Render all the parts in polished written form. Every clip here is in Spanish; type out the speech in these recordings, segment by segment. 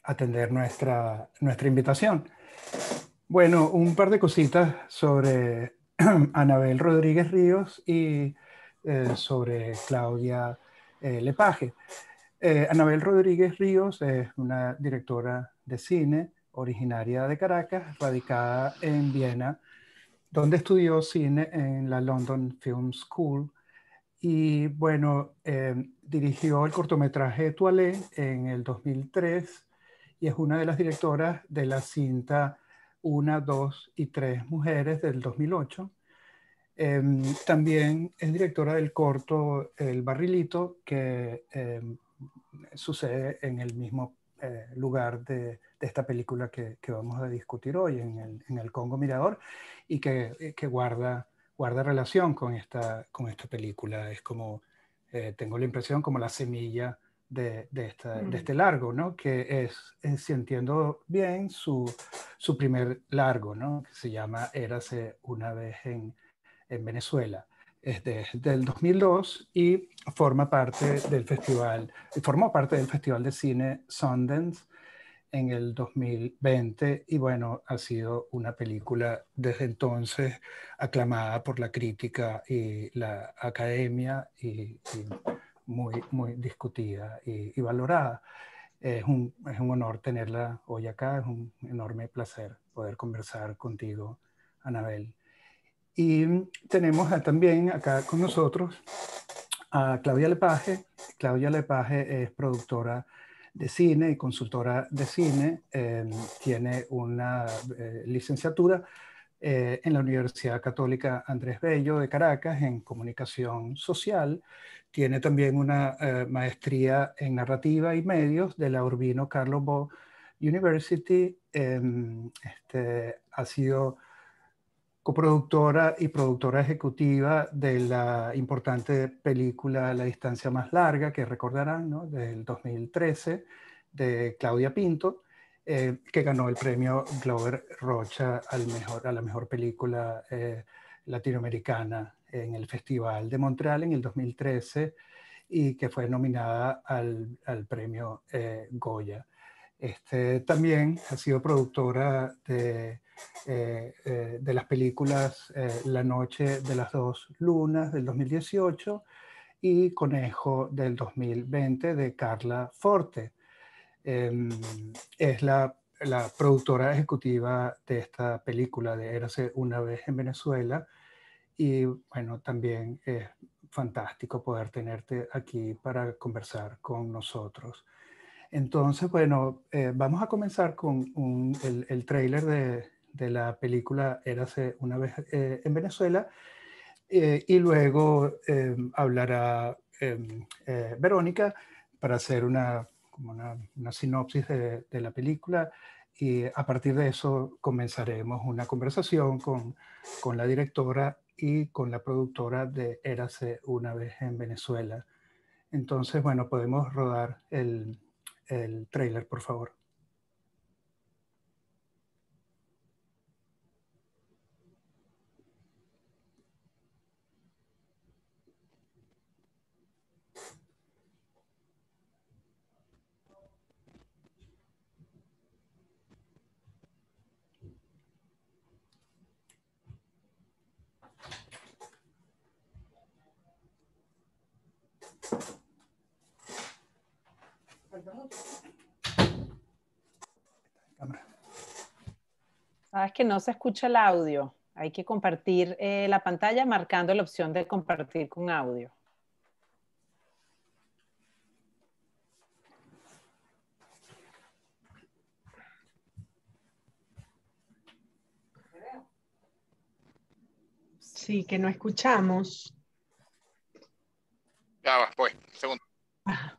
atender nuestra invitación. Bueno, un par de cositas sobre Anabel Rodríguez Ríos y sobre Claudia Lepage. Anabel Rodríguez Ríos es una directora de cine originaria de Caracas, radicada en Viena, donde estudió cine en la London Film School. Y bueno, dirigió el cortometraje Toilette en el 2003 y es una de las directoras de la cinta Una, Dos y Tres Mujeres del 2008. También es directora del corto El Barrilito, que sucede en el mismo lugar de esta película que vamos a discutir hoy, en el Congo Mirador, y que guarda relación con esta película. Es como, tengo la impresión, como la semilla de este largo, ¿no? Que es, si entiendo bien, su primer largo, ¿no? Que se llama Érase una vez en Venezuela. Es del 2002 y formó parte del Festival de Cine Sundance en el 2020 y bueno, ha sido una película desde entonces aclamada por la crítica y la academia y muy, muy discutida y valorada. Es un honor tenerla hoy acá, es un enorme placer poder conversar contigo, Anabel. Y tenemos también acá con nosotros a Claudia Lepage. Claudia Lepage es productora de cine y consultora de cine. Tiene una licenciatura en la Universidad Católica Andrés Bello de Caracas en comunicación social. Tiene también una maestría en narrativa y medios de la Urbino Carlo Bo University. Ha sido coproductora y productora ejecutiva de la importante película La distancia más larga, que recordarán, ¿no? Del 2013, de Claudia Pinto, que ganó el premio Glover Rocha a la mejor película latinoamericana en el Festival de Montreal en el 2013 y que fue nominada al premio Goya. También ha sido productora de las películas La noche de las dos lunas del 2018 y Conejo del 2020 de Carla Forte. Es la productora ejecutiva de esta película de Érase una vez en Venezuela y bueno, también es fantástico poder tenerte aquí para conversar con nosotros. Entonces, bueno, vamos a comenzar con el tráiler de la película Érase una vez en Venezuela y luego hablará Verónica para hacer una sinopsis de la película y a partir de eso comenzaremos una conversación con la directora y con la productora de Érase una vez en Venezuela. Entonces, bueno, podemos rodar el tráiler, por favor. Sabes que no se escucha el audio. Hay que compartir la pantalla marcando la opción de compartir con audio. Sí, que no escuchamos. Ya va, pues, un segundo. Ajá.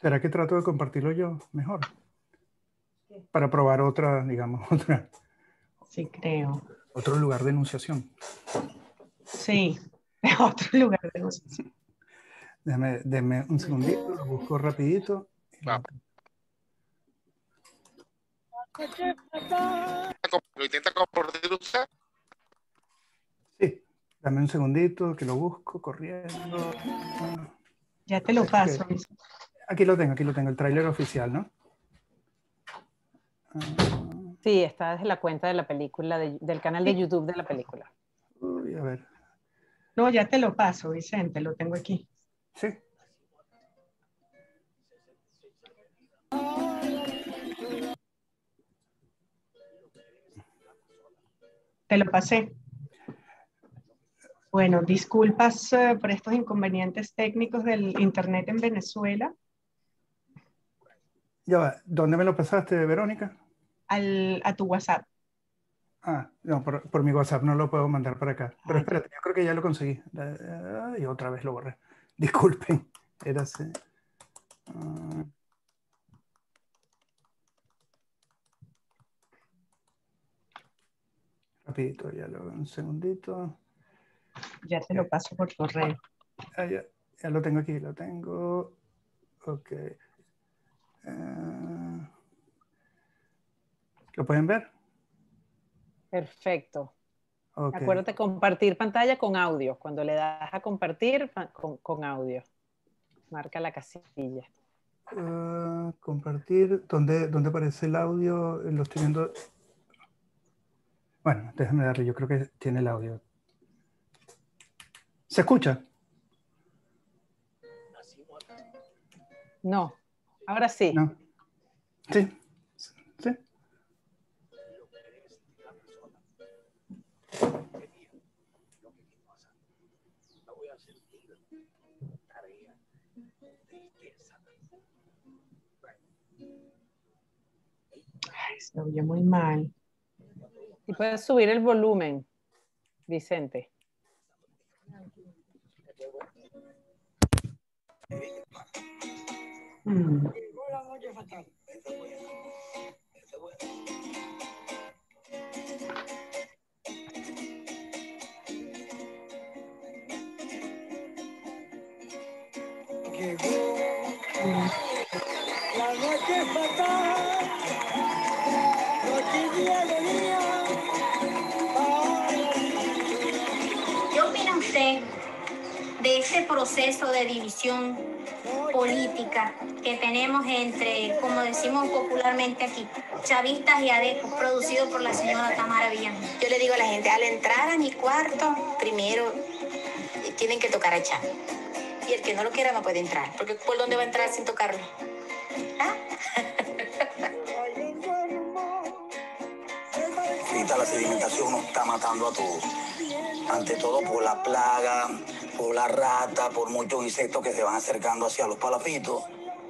¿Será que trato de compartirlo yo mejor? Para probar otra, digamos, Sí, creo. otro lugar de enunciación. Sí, es otro lugar de negociación. Deme un segundito, lo busco rapidito. ¿Lo intenta compartir usted? Sí, dame un segundito que lo busco corriendo. Ya te lo paso. Aquí lo tengo, el tráiler oficial, ¿no? Sí, está desde la cuenta de la película, del canal de YouTube de la película. Uy, a ver. No, ya te lo paso, Vicente, lo tengo aquí. Sí. Te lo pasé. Bueno, disculpas por estos inconvenientes técnicos del internet en Venezuela. Ya va. ¿Dónde me lo pasaste, Verónica? A tu WhatsApp. Ah, no, por mi WhatsApp no lo puedo mandar para acá. Pero Ah, espérate, yo creo que ya lo conseguí. Y otra vez lo borré. Disculpen. Era así. Rapidito, un segundito. ya te lo paso por correo. Ya lo tengo aquí, lo tengo. Ok. ¿Lo pueden ver? Perfecto. Okay. Acuérdate compartir pantalla con audio. Cuando le das a compartir con audio, marca la casilla. Compartir. ¿Dónde aparece el audio? Lo estoy viendo. Bueno, déjame darle. Yo creo que tiene el audio. ¿Se escucha? No. Ahora sí. No. Sí. Sí. Ay, se oye muy mal. Y puedes subir el volumen, Vicente. La noche es fatal, noche de agonía. ¿Qué opina usted de este proceso de división política que tenemos entre, como decimos popularmente aquí, chavistas y adecos, producido por la señora Tamara Villamil? Yo le digo a la gente, al entrar a mi cuarto, primero tienen que tocar a Chávez. Y el que no lo quiera no puede entrar, porque ¿por dónde va a entrar sin tocarlo? ¿Ah? Ahorita la sedimentación nos está matando a todos. Ante todo por la plaga, por la rata, por muchos insectos que se van acercando hacia los palafitos.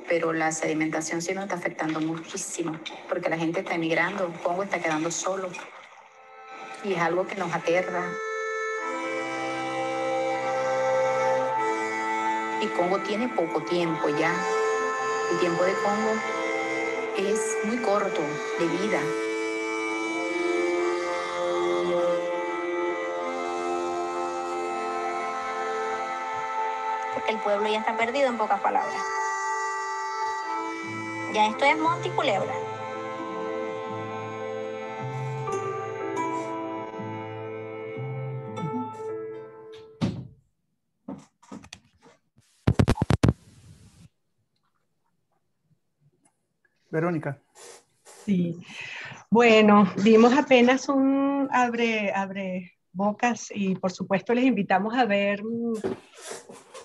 Pero la sedimentación sí nos está afectando muchísimo, porque la gente está emigrando, Congo está quedando solo. Y es algo que nos aterra. Y Congo tiene poco tiempo ya. El tiempo de Congo es muy corto de vida. Porque el pueblo ya está perdido, en pocas palabras. Ya esto es monte y culebra. Verónica. Sí. Bueno, dimos apenas un abre bocas y por supuesto les invitamos a ver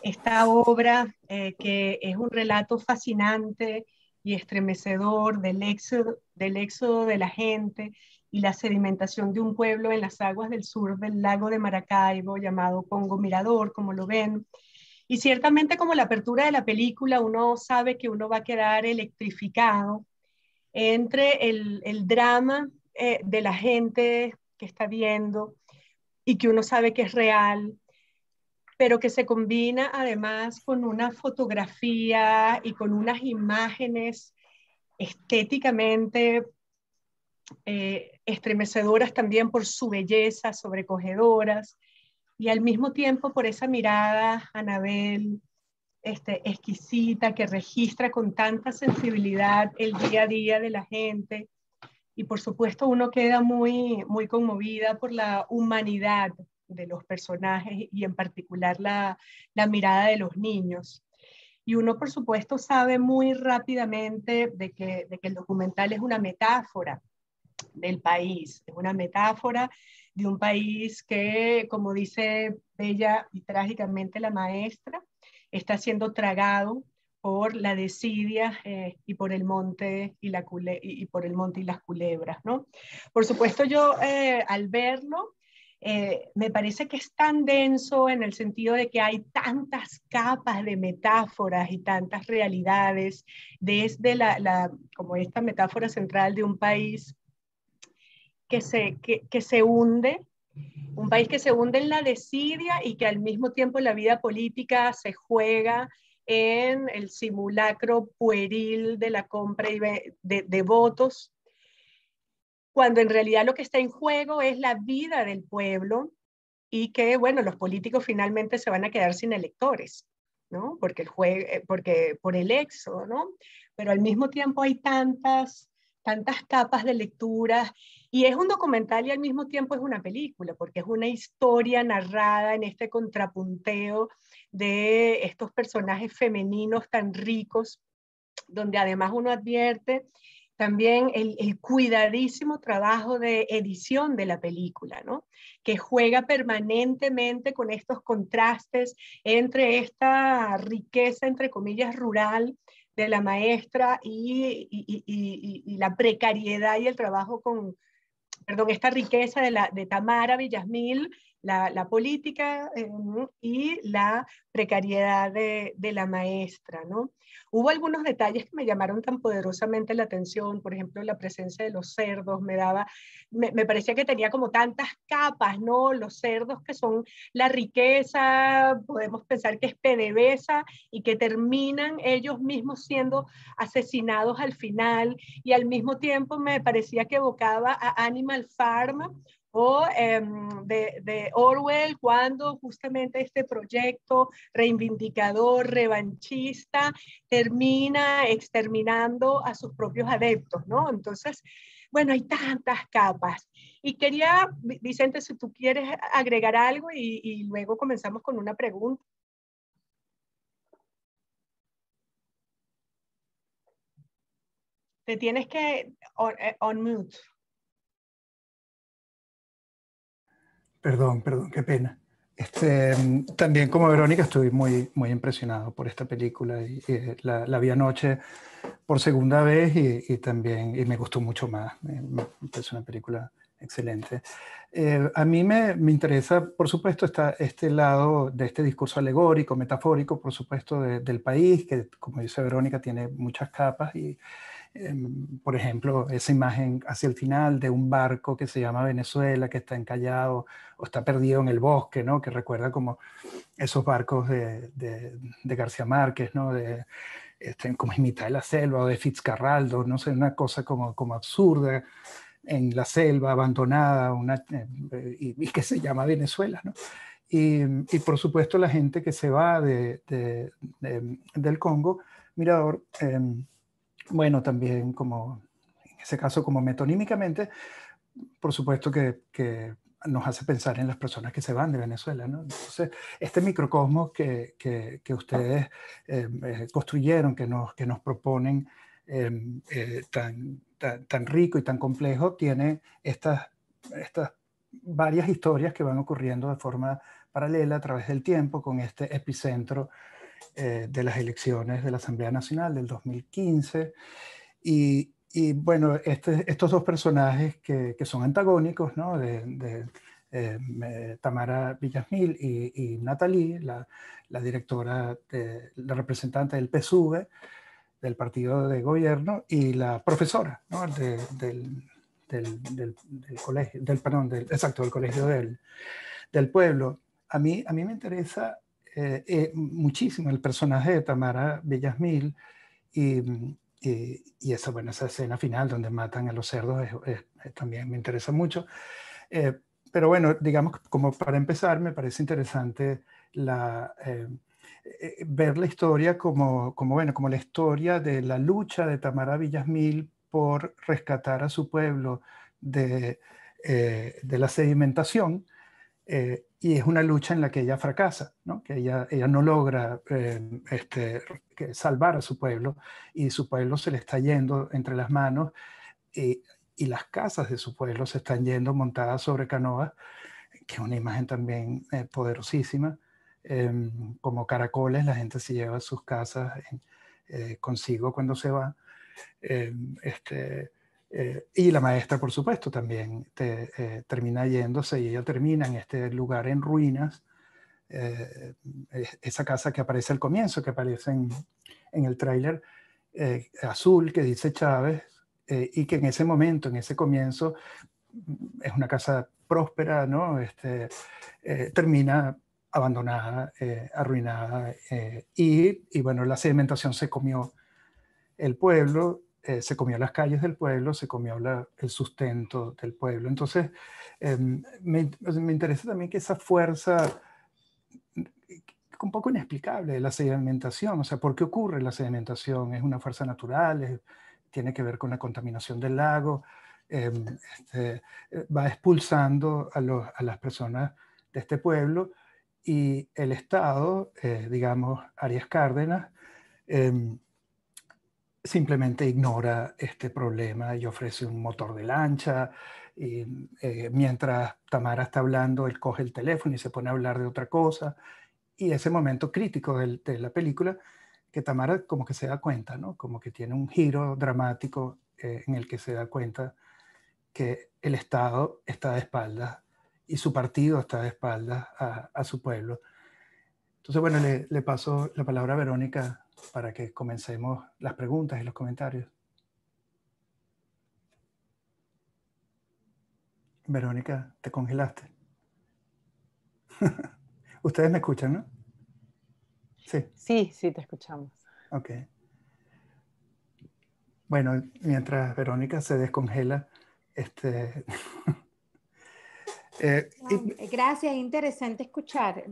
esta obra que es un relato fascinante y estremecedor del éxodo de la gente y la sedimentación de un pueblo en las aguas del sur del lago de Maracaibo llamado Congo Mirador, como lo ven. Y ciertamente como la apertura de la película uno sabe que uno va a quedar electrificado entre el drama de la gente que está viendo y que uno sabe que es real, pero que se combina además con una fotografía y con unas imágenes estéticamente estremecedoras también por su belleza, sobrecogedoras, y al mismo tiempo por esa mirada, Anabel, exquisita, que registra con tanta sensibilidad el día a día de la gente. Y por supuesto uno queda muy, muy conmovida por la humanidad de los personajes y en particular la mirada de los niños. Y uno por supuesto sabe muy rápidamente de que el documental es una metáfora del país, es una metáfora de un país que, como dice bella y trágicamente la maestra, está siendo tragado por la desidia y por el monte y por el monte y las culebras, ¿no? Por supuesto, yo al verlo me parece que es tan denso en el sentido de que hay tantas capas de metáforas y tantas realidades, desde como esta metáfora central de un país que se hunde, un país que se hunde en la desidia y que al mismo tiempo en la vida política se juega en el simulacro pueril de la compra de votos, cuando en realidad lo que está en juego es la vida del pueblo y que, bueno, los políticos finalmente se van a quedar sin electores, ¿no? Porque por el éxodo, ¿no? Pero al mismo tiempo hay tantas capas de lectura, y es un documental y al mismo tiempo es una película, porque es una historia narrada en este contrapunteo de estos personajes femeninos tan ricos, donde además uno advierte también el cuidadísimo trabajo de edición de la película, ¿no? Que juega permanentemente con estos contrastes entre esta riqueza, entre comillas, rural de la maestra y la precariedad y el trabajo esta riqueza de Tamara Villasmil, la política y la precariedad de la maestra, ¿no? Hubo algunos detalles que me llamaron tan poderosamente la atención, por ejemplo, la presencia de los cerdos, me parecía que tenía como tantas capas, ¿no? Los cerdos que son la riqueza, podemos pensar que es PDVSA y que terminan ellos mismos siendo asesinados al final, y al mismo tiempo me parecía que evocaba a Animal Farm o de Orwell, cuando justamente este proyecto reivindicador, revanchista, termina exterminando a sus propios adeptos, ¿no? Entonces, bueno, hay tantas capas. Y quería, Vicente, si tú quieres agregar algo y luego comenzamos con una pregunta. Te tienes que on mute. Perdón, qué pena. También como Verónica estoy muy, muy impresionado por esta película y la vi anoche por segunda vez y también me gustó mucho más. Es una película excelente. A mí me interesa, por supuesto, este lado de este discurso alegórico, metafórico, por supuesto, del país, que como dice Verónica tiene muchas capas y por ejemplo, esa imagen hacia el final de un barco que se llama Venezuela, que está encallado o está perdido en el bosque, ¿no? Que recuerda como esos barcos de García Márquez, ¿no? Como en mitad de la selva, o de Fitzcarraldo, no sé, una cosa como absurda en la selva, abandonada, y que se llama Venezuela, ¿no? Y por supuesto la gente que se va del Congo, Mirador, bueno, también como, en ese caso, como metonímicamente, por supuesto que nos hace pensar en las personas que se van de Venezuela, ¿no? Entonces, este microcosmos que ustedes construyeron, que nos proponen, tan rico y tan complejo, tiene estas varias historias que van ocurriendo de forma paralela a través del tiempo, con este epicentro de las elecciones de la Asamblea Nacional del 2015 y bueno, estos dos personajes que son antagónicos, ¿no? Tamara Villasmil y Nathalie, la directora, la representante del PSUV, del partido de gobierno, y la profesora, ¿no? del colegio, del colegio del pueblo. A mí me interesa muchísimo el personaje de Tamara Villasmil y, y esa, bueno, esa escena final donde matan a los cerdos también me interesa mucho. Pero bueno, digamos, como para empezar, me parece interesante ver la historia bueno, como la historia de la lucha de Tamara Villasmil por rescatar a su pueblo de la sedimentación. Y es una lucha en la que ella fracasa, ¿no? Que ella no logra salvar a su pueblo, y su pueblo se le está yendo entre las manos, y las casas de su pueblo se están yendo montadas sobre canoas, que es una imagen también poderosísima. Como caracoles, la gente se lleva sus casas consigo cuando se va. Y la maestra, por supuesto, también termina yéndose, y ella termina en este lugar en ruinas, esa casa que aparece al comienzo, que aparece en el tráiler azul, que dice Chávez, y que en ese momento, en ese comienzo, es una casa próspera, ¿no? Termina abandonada, arruinada, y bueno, la sedimentación se comió el pueblo, se comió las calles del pueblo, se comió el sustento del pueblo. Entonces, me interesa también que esa fuerza un poco inexplicable de la sedimentación, o sea, ¿por qué ocurre la sedimentación? ¿Es una fuerza natural? ¿Tiene que ver con la contaminación del lago? Va expulsando a las personas de este pueblo, y el Estado, digamos, Arias Cárdenas, simplemente ignora este problema y ofrece un motor de lancha. Y, mientras Tamara está hablando, él coge el teléfono y se pone a hablar de otra cosa. Y ese momento crítico de la película, que Tamara como que se da cuenta, ¿no? Como que tiene un giro dramático en el que se da cuenta que el Estado está de espaldas y su partido está de espaldas a su pueblo. Entonces, bueno, le paso la palabra a Verónica para que comencemos las preguntas y los comentarios. Verónica, te congelaste. Ustedes me escuchan, ¿no? Sí. Sí, sí, te escuchamos. Ok. Bueno, mientras Verónica se descongela, Gracias, es interesante escuchar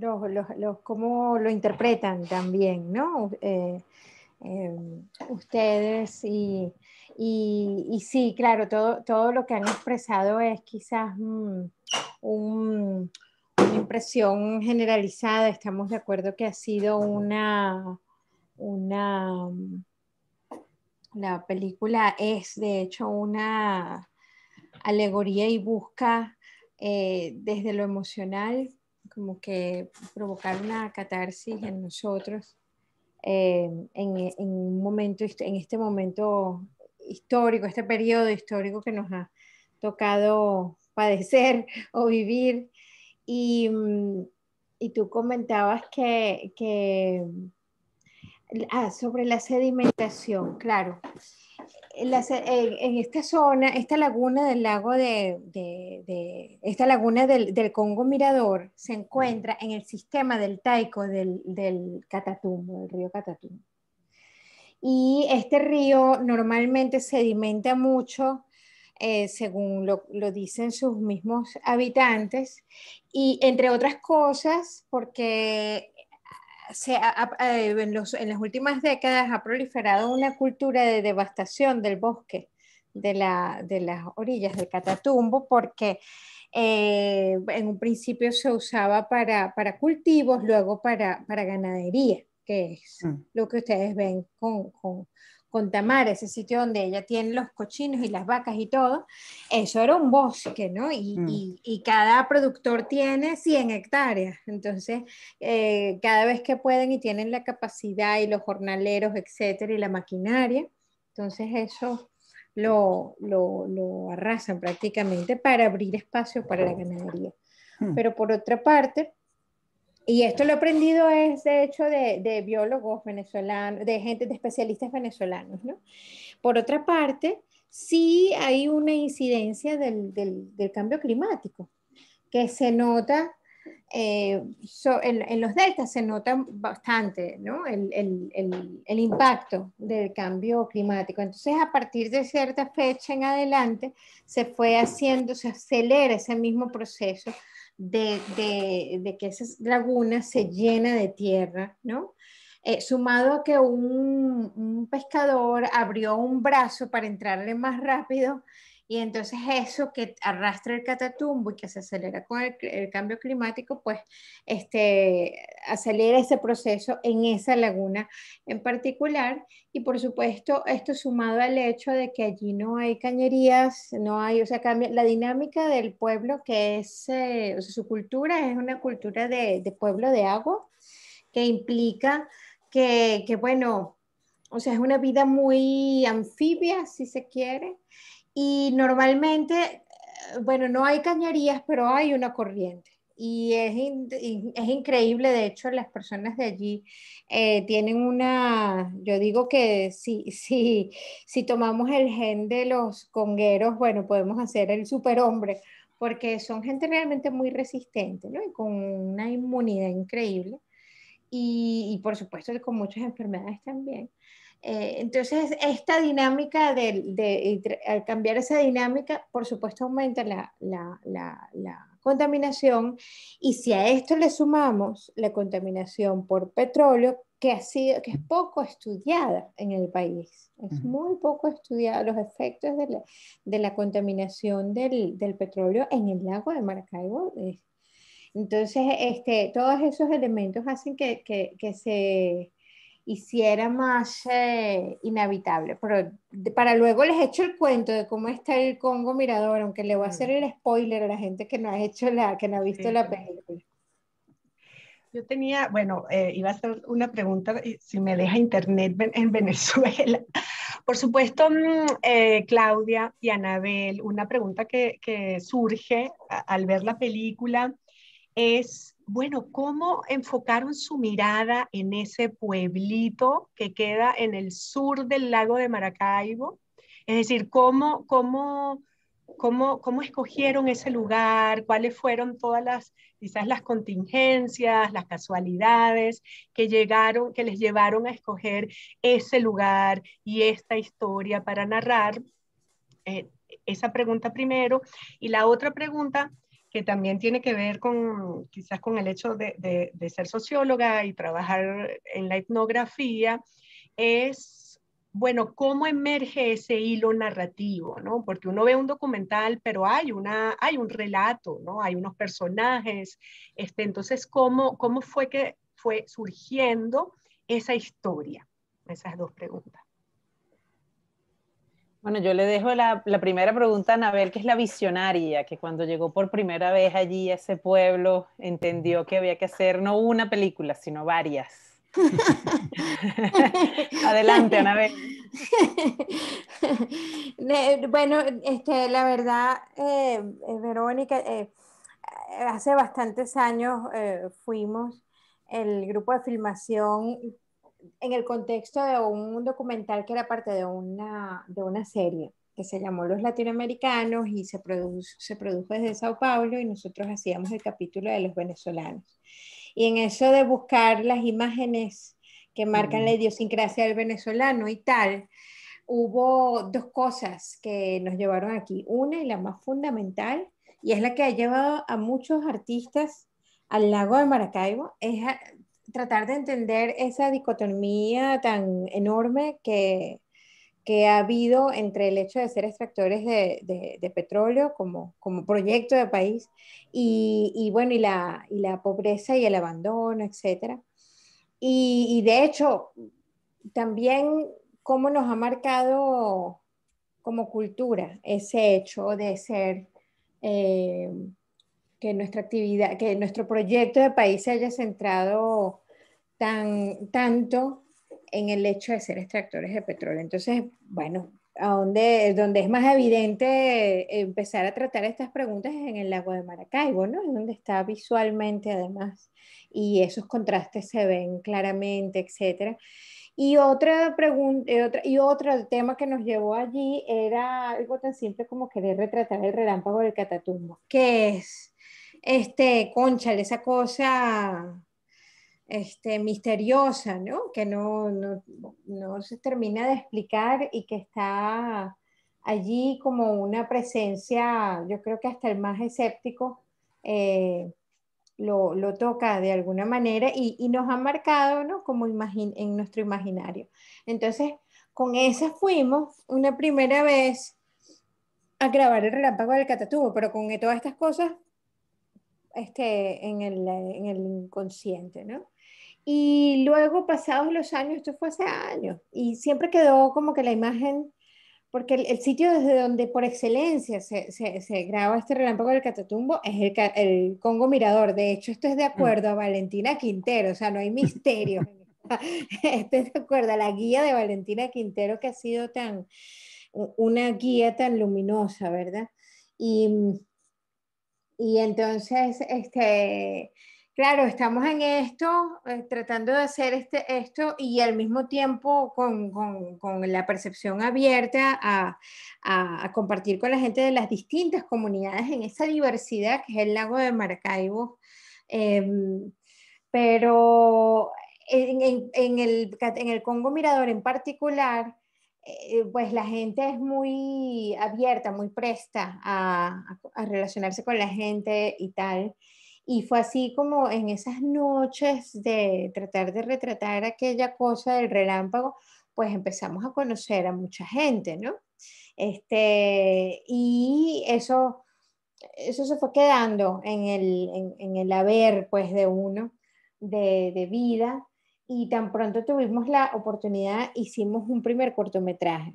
cómo lo interpretan también, ¿no? Ustedes y sí, claro, todo lo que han expresado es quizás una impresión generalizada. Estamos de acuerdo que ha sido la película es de hecho una alegoría y busca desde lo emocional como que provocar una catarsis en nosotros en un momento, en este momento histórico, este periodo histórico que nos ha tocado padecer o vivir. Y tú comentabas sobre la sedimentación, claro. En esta zona, esta laguna del lago esta laguna del Congo Mirador se encuentra en el sistema del Taico del Catatumbo, del río Catatumbo. Y este río normalmente sedimenta mucho, según lo dicen sus mismos habitantes, y entre otras cosas porque en las últimas décadas ha proliferado una cultura de devastación del bosque de las orillas del Catatumbo, porque en un principio se usaba para cultivos, luego para ganadería, que es lo que ustedes ven con Tamara, ese sitio donde ella tiene los cochinos y las vacas y todo. Eso era un bosque, ¿no? Y cada productor tiene 100 hectáreas. Entonces, cada vez que pueden y tienen la capacidad y los jornaleros, etcétera, y la maquinaria, entonces eso lo arrasan prácticamente para abrir espacio para la ganadería. Pero por otra parte, y esto lo he aprendido es de hecho de biólogos venezolanos, de gente, de especialistas venezolanos, ¿no? Por otra parte, sí hay una incidencia del cambio climático, que se nota en los deltas se nota bastante, ¿no? El impacto del cambio climático. Entonces, a partir de cierta fecha en adelante, se fue haciendo, se acelera ese mismo proceso de que esa laguna se llena de tierra, ¿no? Sumado a que un pescador abrió un brazo para entrarle más rápido, y entonces eso que arrastra el Catatumbo y que se acelera con el cambio climático, pues acelera ese proceso en esa laguna en particular. Y por supuesto, esto sumado al hecho de que allí no hay cañerías, no hay, o sea, cambia la dinámica del pueblo, que es, o sea, su cultura es una cultura de pueblo de agua, que implica bueno, o sea, es una vida muy anfibia, si se quiere, y normalmente, bueno, no hay cañerías, pero hay una corriente. Y es increíble, de hecho, las personas de allí tienen yo digo que si tomamos el gen de los congueros, bueno, podemos hacer el superhombre, porque son gente realmente muy resistente, ¿no? Y con una inmunidad increíble y por supuesto con muchas enfermedades también. Entonces, esta dinámica al cambiar esa dinámica, por supuesto aumenta la contaminación, y si a esto le sumamos la contaminación por petróleo, que es poco estudiada en el país, es muy poco estudiada los efectos de la contaminación del petróleo en el lago de Maracaibo. Entonces, todos esos elementos hacen que se hiciera más inhabitable. Pero para luego les echo el cuento de cómo está el Congo Mirador, aunque le voy a hacer el spoiler a la gente que no ha visto la película. Yo tenía, bueno, iba a hacer una pregunta, si me deja internet en Venezuela. Por supuesto, Claudia y Anabel, una pregunta que surge al ver la película es, bueno, ¿cómo enfocaron su mirada en ese pueblito que queda en el sur del lago de Maracaibo? Es decir, ¿cómo escogieron ese lugar? ¿Cuáles fueron quizás las contingencias, las casualidades que les llevaron a escoger ese lugar y esta historia para narrar? Esa pregunta primero. Y la otra pregunta, que también tiene que ver quizás con el hecho de ser socióloga y trabajar en la etnografía, es, bueno, ¿cómo emerge ese hilo narrativo, ¿no? Porque uno ve un documental, pero hay un relato, ¿no? Hay unos personajes. Entonces, ¿cómo fue que fue surgiendo esa historia? Esas dos preguntas. Bueno, yo le dejo la primera pregunta a Anabel, que es la visionaria, que cuando llegó por primera vez allí a ese pueblo, entendió que había que hacer no una película, sino varias. Adelante, Anabel. Bueno, la verdad, Verónica, hace bastantes años fuimos el grupo de filmación en el contexto de un documental que era parte de una serie que se llamó Los Latinoamericanos, y se produjo desde Sao Paulo, y nosotros hacíamos el capítulo de los venezolanos. Y en eso de buscar las imágenes que marcan la idiosincrasia del venezolano y tal, hubo dos cosas que nos llevaron aquí. Una, y la más fundamental, y es la que ha llevado a muchos artistas al lago de Maracaibo, es tratar de entender esa dicotomía tan enorme que ha habido entre el hecho de ser extractores de petróleo como proyecto de país, y bueno, y la pobreza y el abandono, etcétera. Y de hecho, también cómo nos ha marcado como cultura ese hecho de ser, que nuestra actividad, que nuestro proyecto de país se haya centrado tanto en el hecho de ser extractores de petróleo. Entonces, bueno, donde es más evidente empezar a tratar estas preguntas es en el lago de Maracaibo, ¿no? Es donde está visualmente, además, y esos contrastes se ven claramente, etcétera. Y otra pregunta, otro tema que nos llevó allí era algo tan simple como querer retratar el relámpago del Catatumbo, que es cónchale, esa cosa misteriosa, ¿no? Que no se termina de explicar y que está allí como una presencia, yo creo que hasta el más escéptico lo toca de alguna manera y nos ha marcado, ¿no? Como en nuestro imaginario. Entonces, con esa fuimos una primera vez a grabar el Relámpago del Catatumbo, pero con todas estas cosas en el inconsciente, ¿no? Y luego, pasados los años, esto fue hace años, y siempre quedó como que la imagen, porque el sitio desde donde por excelencia se graba este Relámpago del Catatumbo es el Congo Mirador. De hecho, esto es de acuerdo a Valentina Quintero, o sea, no hay misterio. Esto es de acuerdo a la guía de Valentina Quintero, que ha sido una guía tan luminosa, ¿verdad? Y, y entonces, claro, estamos en esto, tratando de hacer esto y al mismo tiempo con la percepción abierta a compartir con la gente de las distintas comunidades en esa diversidad que es el lago de Maracaibo. Pero en el Congo Mirador en particular, pues la gente es muy abierta, muy presta a relacionarse con la gente y tal. Y fue así como en esas noches de tratar de retratar aquella cosa del relámpago, pues empezamos a conocer a mucha gente, ¿no? Y eso se fue quedando en el haber, pues, de uno, de vida. Y tan pronto tuvimos la oportunidad, hicimos un primer cortometraje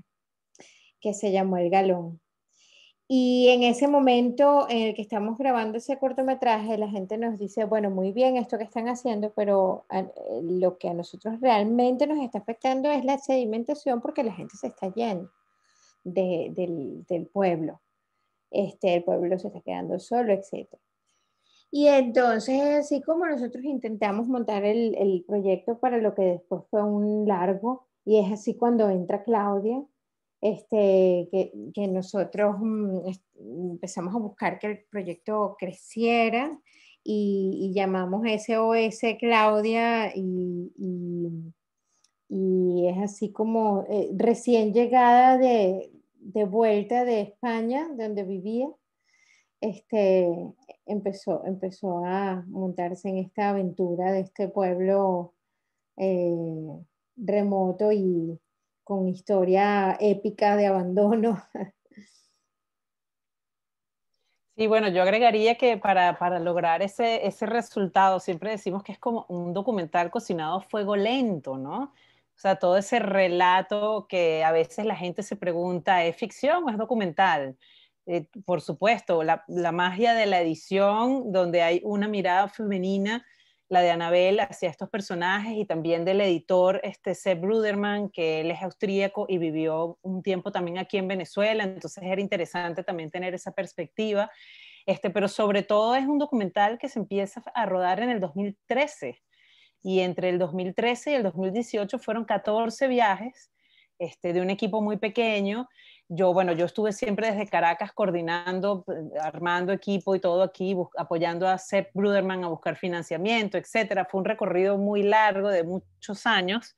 que se llamó El Galón. Y en ese momento en el que estamos grabando ese cortometraje, la gente nos dice, bueno, muy bien esto que están haciendo, pero lo que a nosotros realmente nos está afectando es la sedimentación porque la gente se está yendo del pueblo. El pueblo se está quedando solo, etc. Y entonces, así como nosotros intentamos montar el proyecto para lo que después fue un largo, y es así cuando entra Claudia, que nosotros empezamos a buscar que el proyecto creciera y llamamos SOS Claudia y es así como recién llegada de vuelta de España, donde vivía, empezó a montarse en esta aventura de este pueblo eh, remoto y con historia épica de abandono. Sí, bueno, yo agregaría que para lograr ese resultado, siempre decimos que es como un documental cocinado a fuego lento, ¿no? O sea, todo ese relato que a veces la gente se pregunta, ¿es ficción o es documental? Por supuesto, la magia de la edición, donde hay una mirada femenina, la de Anabel hacia estos personajes y también del editor Sepp Bruderman, que él es austríaco y vivió un tiempo también aquí en Venezuela, entonces era interesante también tener esa perspectiva. Pero sobre todo es un documental que se empieza a rodar en el 2013 y entre el 2013 y el 2018 fueron 14 viajes de un equipo muy pequeño. Bueno, yo estuve siempre desde Caracas coordinando, armando equipo y todo aquí, apoyando a Sepp Bruderman a buscar financiamiento, etcétera. Fue un recorrido muy largo de muchos años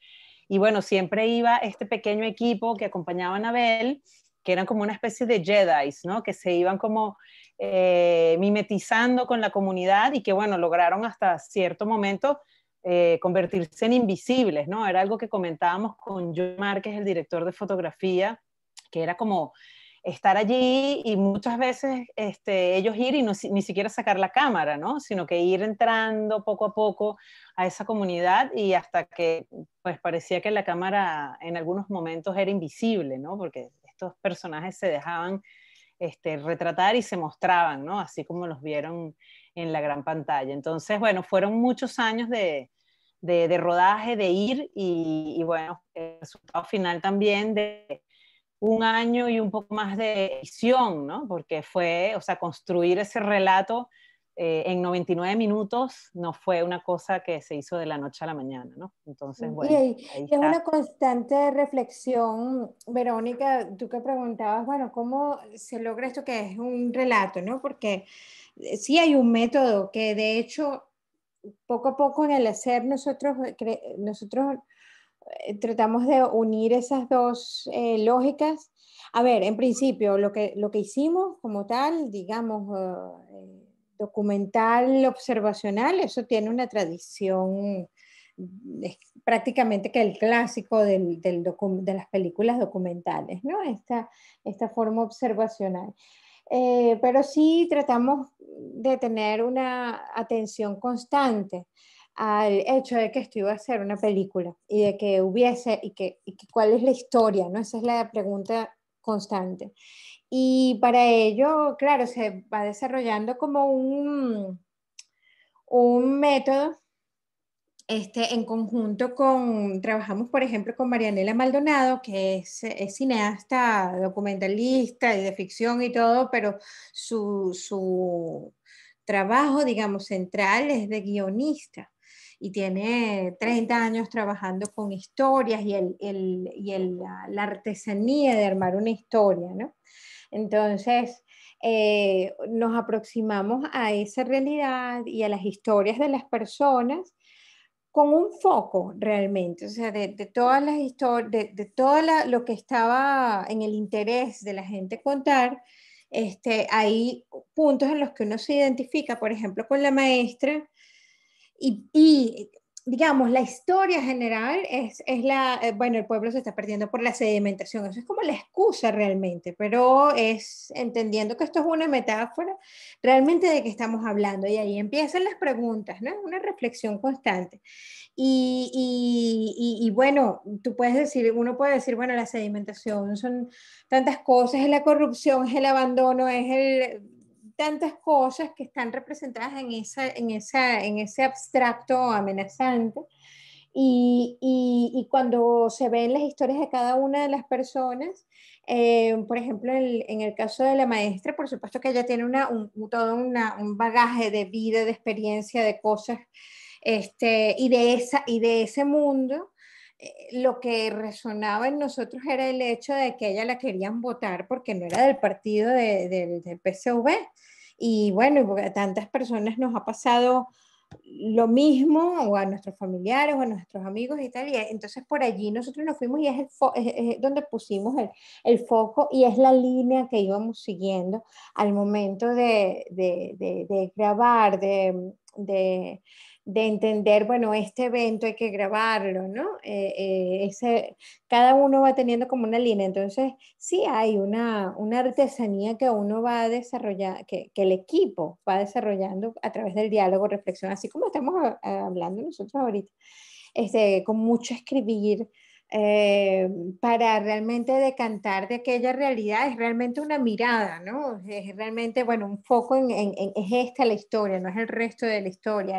y bueno, siempre iba este pequeño equipo que acompañaba a Anabel, que eran como una especie de Jedis, ¿no? Que se iban como mimetizando con la comunidad y que bueno, lograron hasta cierto momento convertirse en invisibles, ¿no? Era algo que comentábamos con John Márquez, el director de fotografía, que era como estar allí y muchas veces ellos ir y ni siquiera sacar la cámara, ¿no? Sino que ir entrando poco a poco a esa comunidad y hasta que pues parecía que la cámara en algunos momentos era invisible, ¿no? Porque estos personajes se dejaban retratar y se mostraban, ¿no? Así como los vieron en la gran pantalla. Entonces, bueno, fueron muchos años de rodaje, de ir y bueno, el resultado final también de un año y un poco más de edición, ¿no? Porque fue, o sea, construir ese relato en 99 minutos no fue una cosa que se hizo de la noche a la mañana, ¿no? Entonces, Y, bueno, ahí y es está. una constante reflexión, Verónica, tú que preguntabas, bueno, ¿cómo se logra esto que es un relato, ¿no? Porque sí hay un método que de hecho poco a poco en el hacer nosotros tratamos de unir esas dos lógicas. A ver, en principio, lo que hicimos como tal, digamos, documental, observacional, eso tiene una tradición, es prácticamente que el clásico de las películas documentales, ¿no? Esta forma observacional. Pero sí tratamos de tener una atención constante al hecho de que esto iba a ser una película y de que hubiese, y que cuál es la historia, ¿no? Esa es la pregunta constante. Y para ello, claro, se va desarrollando como un método en conjunto trabajamos por ejemplo con Marianela Maldonado, que es cineasta, documentalista y de ficción y todo, pero su trabajo, digamos, central es de guionista y tiene 30 años trabajando con historias la artesanía de armar una historia, ¿no? Entonces, nos aproximamos a esa realidad y a las historias de las personas con un foco realmente, o sea, de todas las historias, de todo lo que estaba en el interés de la gente contar, hay puntos en los que uno se identifica, por ejemplo, con la maestra, y digamos, la historia general bueno, el pueblo se está perdiendo por la sedimentación, eso es como la excusa realmente, pero es entendiendo que esto es una metáfora realmente de qué estamos hablando, y ahí empiezan las preguntas, ¿no? Una reflexión constante. Y bueno, uno puede decir, bueno, la sedimentación son tantas cosas, es la corrupción, es el abandono, tantas cosas que están representadas en ese abstracto amenazante. Y cuando se ven las historias de cada una de las personas, por ejemplo, en el caso de la maestra, por supuesto que ella tiene todo un bagaje de vida, de experiencia, de cosas, y de ese mundo. Lo que resonaba en nosotros era el hecho de que ella la querían votar porque no era del partido del PSV. Y bueno, porque a tantas personas nos ha pasado lo mismo, o a nuestros familiares, o a nuestros amigos y tal, y entonces por allí nosotros nos fuimos y es donde pusimos el foco, y es la línea que íbamos siguiendo al momento de grabar, de entender, bueno, este evento hay que grabarlo, ¿no? Cada uno va teniendo como una línea, entonces sí hay una artesanía que uno va a desarrollar, que el equipo va desarrollando a través del diálogo, reflexión, así como estamos hablando nosotros ahorita, con mucho escribir, para realmente decantar de aquella realidad, es realmente una mirada, ¿no? Es realmente, bueno, un foco es esta la historia, no es el resto de la historia,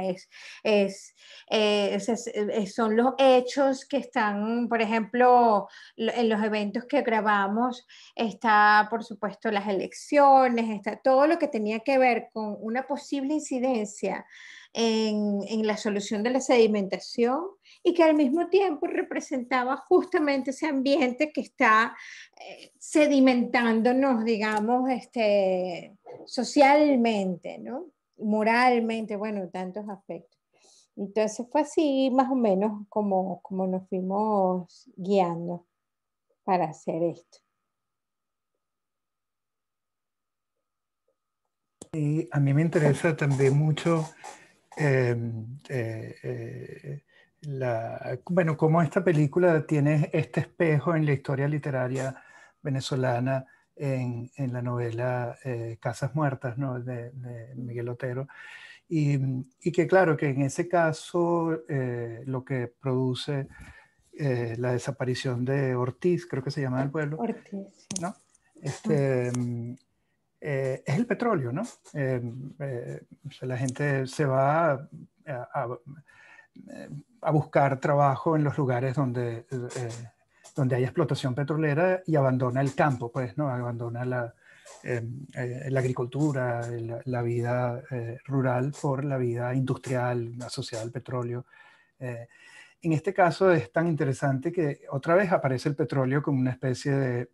son los hechos que están, por ejemplo, en los eventos que grabamos, está, por supuesto, las elecciones, está todo lo que tenía que ver con una posible incidencia en la solución de la sedimentación, y que al mismo tiempo representaba justamente ese ambiente que está sedimentándonos, digamos, socialmente, ¿no? Moralmente, bueno, tantos aspectos. Entonces fue así más o menos como nos fuimos guiando para hacer esto. Y a mí me interesa también mucho bueno, cómo esta película tiene este espejo en la historia literaria venezolana en la novela Casas Muertas, ¿no? de Miguel Otero. Y que claro, que en ese caso lo que produce la desaparición de Ortiz, creo que se llama el pueblo, Ortiz, sí. ¿no? Es el petróleo, ¿no? O sea, la gente se va a buscar trabajo en los lugares donde hay explotación petrolera y abandona el campo, pues, ¿no? Abandona la agricultura, la vida rural por la vida industrial asociada al petróleo. En este caso es tan interesante que otra vez aparece el petróleo como una especie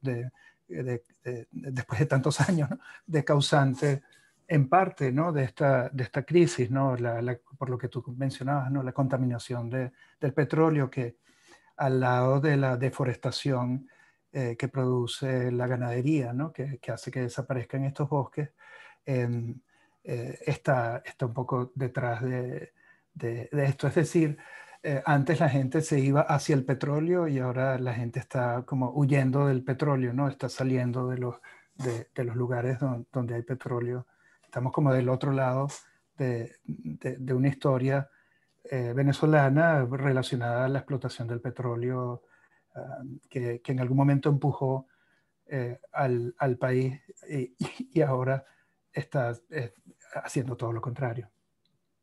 después de tantos años, ¿no?, de causante en parte, ¿no?, de esta crisis, ¿no?, por lo que tú mencionabas, ¿no?, la contaminación del petróleo, que al lado de la deforestación que produce la ganadería, ¿no?, que hace que desaparezcan estos bosques, está un poco detrás de esto. Es decir, antes la gente se iba hacia el petróleo y ahora la gente está como huyendo del petróleo, ¿no? Está saliendo de los lugares donde hay petróleo. Estamos como del otro lado de una historia venezolana relacionada a la explotación del petróleo, que en algún momento empujó al país y ahora está haciendo todo lo contrario.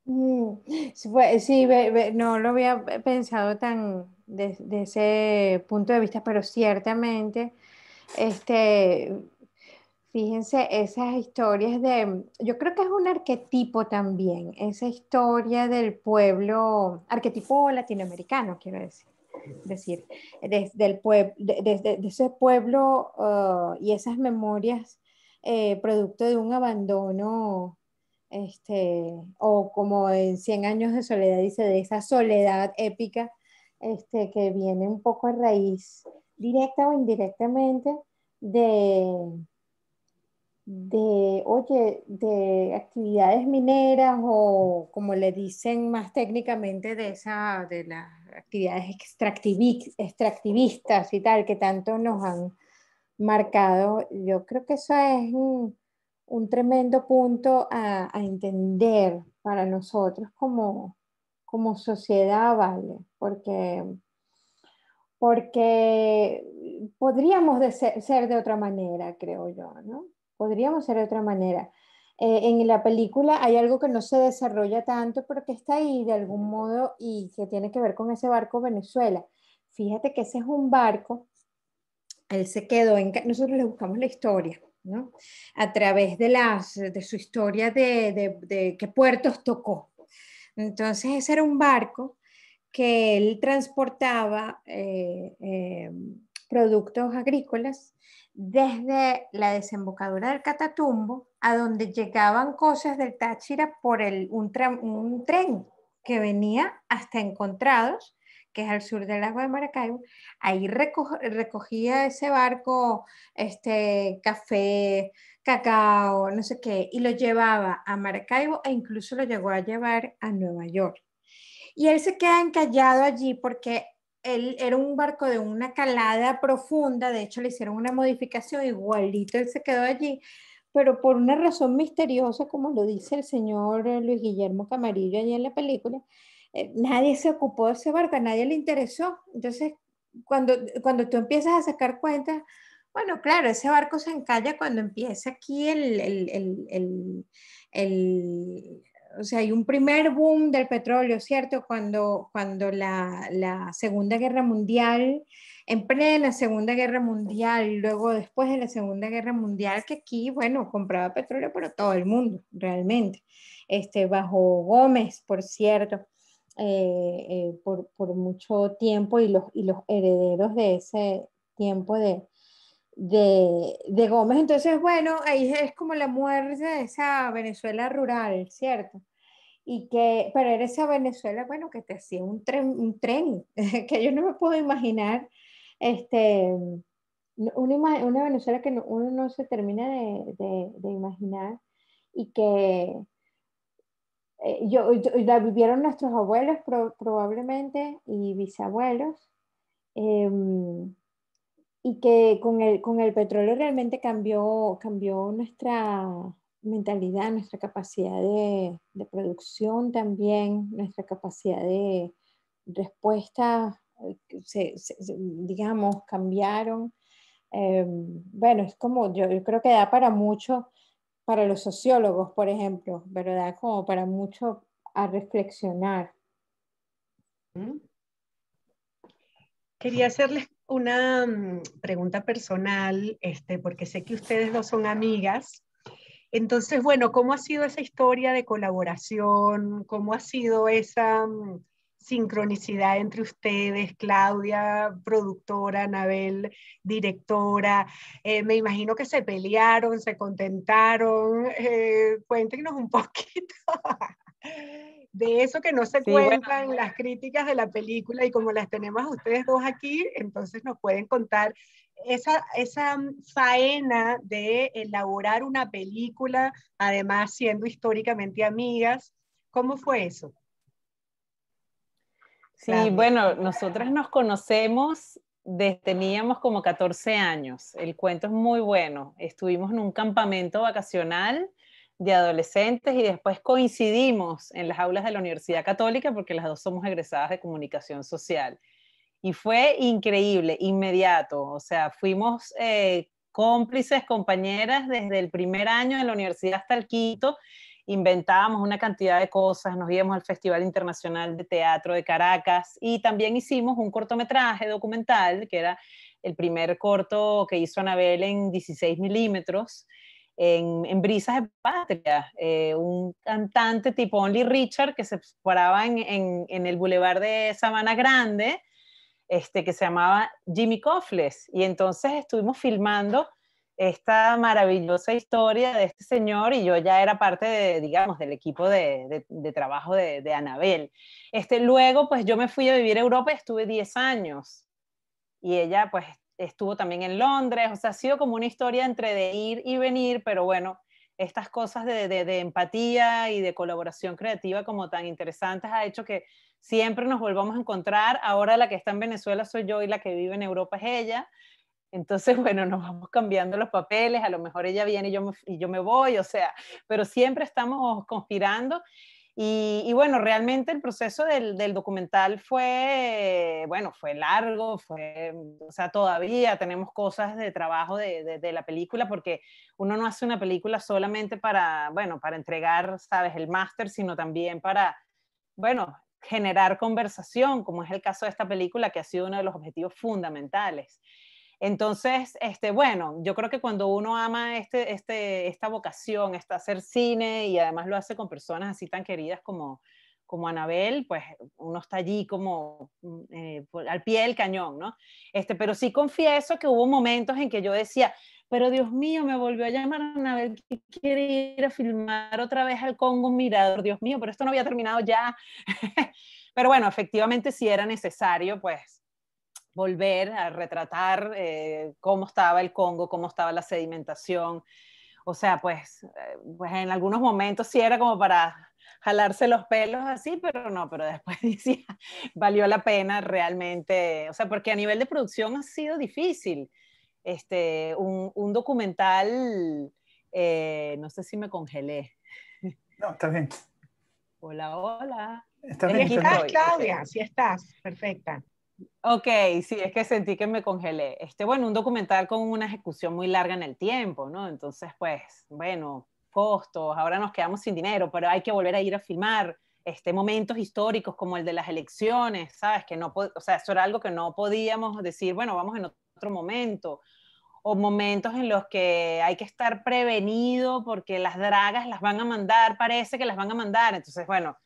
Sí, no lo había pensado tan de ese punto de vista, pero ciertamente, fíjense, esas historias yo creo que es un arquetipo también, esa historia del pueblo, arquetipo latinoamericano, quiero decir, desde el de ese pueblo y esas memorias producto de un abandono, o como en Cien años de soledad dice, de esa soledad épica, que viene un poco a raíz, directa o indirectamente, de actividades mineras o como le dicen más técnicamente de las actividades extractivistas y tal, que tanto nos han marcado. Yo creo que eso es un tremendo punto a entender para nosotros como sociedad, ¿vale? Porque podríamos ser de otra manera, creo yo, ¿no? Podríamos ser de otra manera. En la película hay algo que no se desarrolla tanto, pero que está ahí de algún modo y que tiene que ver con ese barco Venezuela. Fíjate que ese es un barco, él se quedó nosotros le buscamos la historia, ¿no? A través de su historia de qué puertos tocó. Entonces ese era un barco que él transportaba productos agrícolas desde la desembocadura del Catatumbo a donde llegaban cosas del Táchira por un tren que venía hasta Encontrados, que es al sur del lago de Maracaibo. Ahí recogía ese barco café, cacao, no sé qué, y lo llevaba a Maracaibo e incluso lo llegó a llevar a Nueva York. Y él se queda encallado allí porque él era un barco de una calada profunda, de hecho le hicieron una modificación, igualito él se quedó allí, pero por una razón misteriosa, como lo dice el señor Luis Guillermo Camarillo allí en la película, nadie se ocupó de ese barco, a nadie le interesó. Entonces, cuando tú empiezas a sacar cuentas, bueno, claro, ese barco se encalla cuando empieza aquí o sea, hay un primer boom del petróleo, ¿cierto? Cuando la Segunda Guerra Mundial, en plena Segunda Guerra Mundial, luego después de la Segunda Guerra Mundial, que aquí, bueno, compraba petróleo para todo el mundo, realmente. Bajo Gómez, por cierto, por mucho tiempo y los herederos de ese tiempo de Gómez. Entonces, bueno, ahí es como la muerte de esa Venezuela rural, ¿cierto? Pero era esa Venezuela, bueno, que te hacía un tren que yo no me puedo imaginar, una Venezuela que uno no se termina de imaginar y que la vivieron nuestros abuelos probablemente y bisabuelos. Y que con el petróleo realmente cambió nuestra mentalidad, nuestra capacidad de producción también, nuestra capacidad de respuesta, digamos, cambiaron. Bueno, es como, yo creo que da para mucho, para los sociólogos, por ejemplo, pero da como para mucho a reflexionar. Quería hacerles una pregunta personal, porque sé que ustedes dos son amigas. Entonces, bueno, ¿cómo ha sido esa historia de colaboración? ¿Cómo ha sido esa sincronicidad entre ustedes, Claudia, productora, Anabel, directora? Me imagino que se pelearon, se contentaron. Cuéntenos un poquito de eso que no se Sí, bueno, cuenta en las críticas de la película, y como las tenemos a ustedes dos aquí, entonces nos pueden contar esa faena de elaborar una película, además siendo históricamente amigas. ¿Cómo fue eso? sí, Claudia. bueno, nosotras nos conocemos desde teníamos como 14 años. El cuento es muy bueno. Estuvimos en un campamento vacacional de adolescentes y después coincidimos en las aulas de la Universidad Católica porque las dos somos egresadas de comunicación social. Y fue increíble, inmediato. O sea, fuimos cómplices, compañeras desde el primer año de la universidad hasta el quinto. Inventábamos una cantidad de cosas, nos íbamos al Festival Internacional de Teatro de Caracas y también hicimos un cortometraje documental, que era el primer corto que hizo Anabel en 16 milímetros, en Brisas de Patria, un cantante tipo Only Richard que se paraba en el bulevar de Sabana Grande, que se llamaba Jimmy Cofles. Y entonces estuvimos filmando esta maravillosa historia de este señor y yo ya era parte de, digamos, del equipo de trabajo de Anabel. Luego, pues yo me fui a vivir a Europa y estuve 10 años. Y ella, pues, estuvo también en Londres. O sea, ha sido como una historia entre de ir y venir, pero bueno, estas cosas de empatía y de colaboración creativa como tan interesantes ha hecho que siempre nos volvamos a encontrar. Ahora la que está en Venezuela soy yo y la que vive en Europa es ella. Entonces, bueno, nos vamos cambiando los papeles, a lo mejor ella viene y yo me voy, o sea, pero siempre estamos conspirando. Y bueno, realmente el proceso del documental fue, bueno, fue largo, o sea, todavía tenemos cosas de trabajo de la película, porque uno no hace una película solamente para, bueno, para entregar, sabes, el máster, sino también para, bueno, generar conversación, como es el caso de esta película, que ha sido uno de los objetivos fundamentales. Entonces, bueno, yo creo que cuando uno ama esta vocación, hacer cine y además lo hace con personas así tan queridas como Anabel, pues uno está allí como al pie del cañón, ¿no? Pero sí confieso que hubo momentos en que yo decía, pero Dios mío, me volvió a llamar Anabel que quiere ir a filmar otra vez al Congo Mirador, Dios mío, pero esto no había terminado ya. Pero bueno, efectivamente sí era necesario, pues, volver a retratar cómo estaba el Congo, cómo estaba la sedimentación. O sea, pues en algunos momentos sí era como para jalarse los pelos así, pero no, pero después decía, valió la pena realmente, o sea, porque a nivel de producción ha sido difícil. Un documental, no sé si me congelé. No, está bien. Hola, hola. Está Sí bien, Aquí está bien. estás, estoy. Claudia, Okay. sí estás, perfecta. Ok, sí, es que sentí que me congelé. Bueno, un documental con una ejecución muy larga en el tiempo, ¿no? Entonces, pues, bueno, costos, ahora nos quedamos sin dinero, pero hay que volver a ir a filmar momentos históricos como el de las elecciones, ¿sabes? Que no, o sea, eso era algo que no podíamos decir, bueno, vamos en otro momento, o momentos en los que hay que estar prevenido porque las dragas las van a mandar, parece que las van a mandar, entonces, bueno,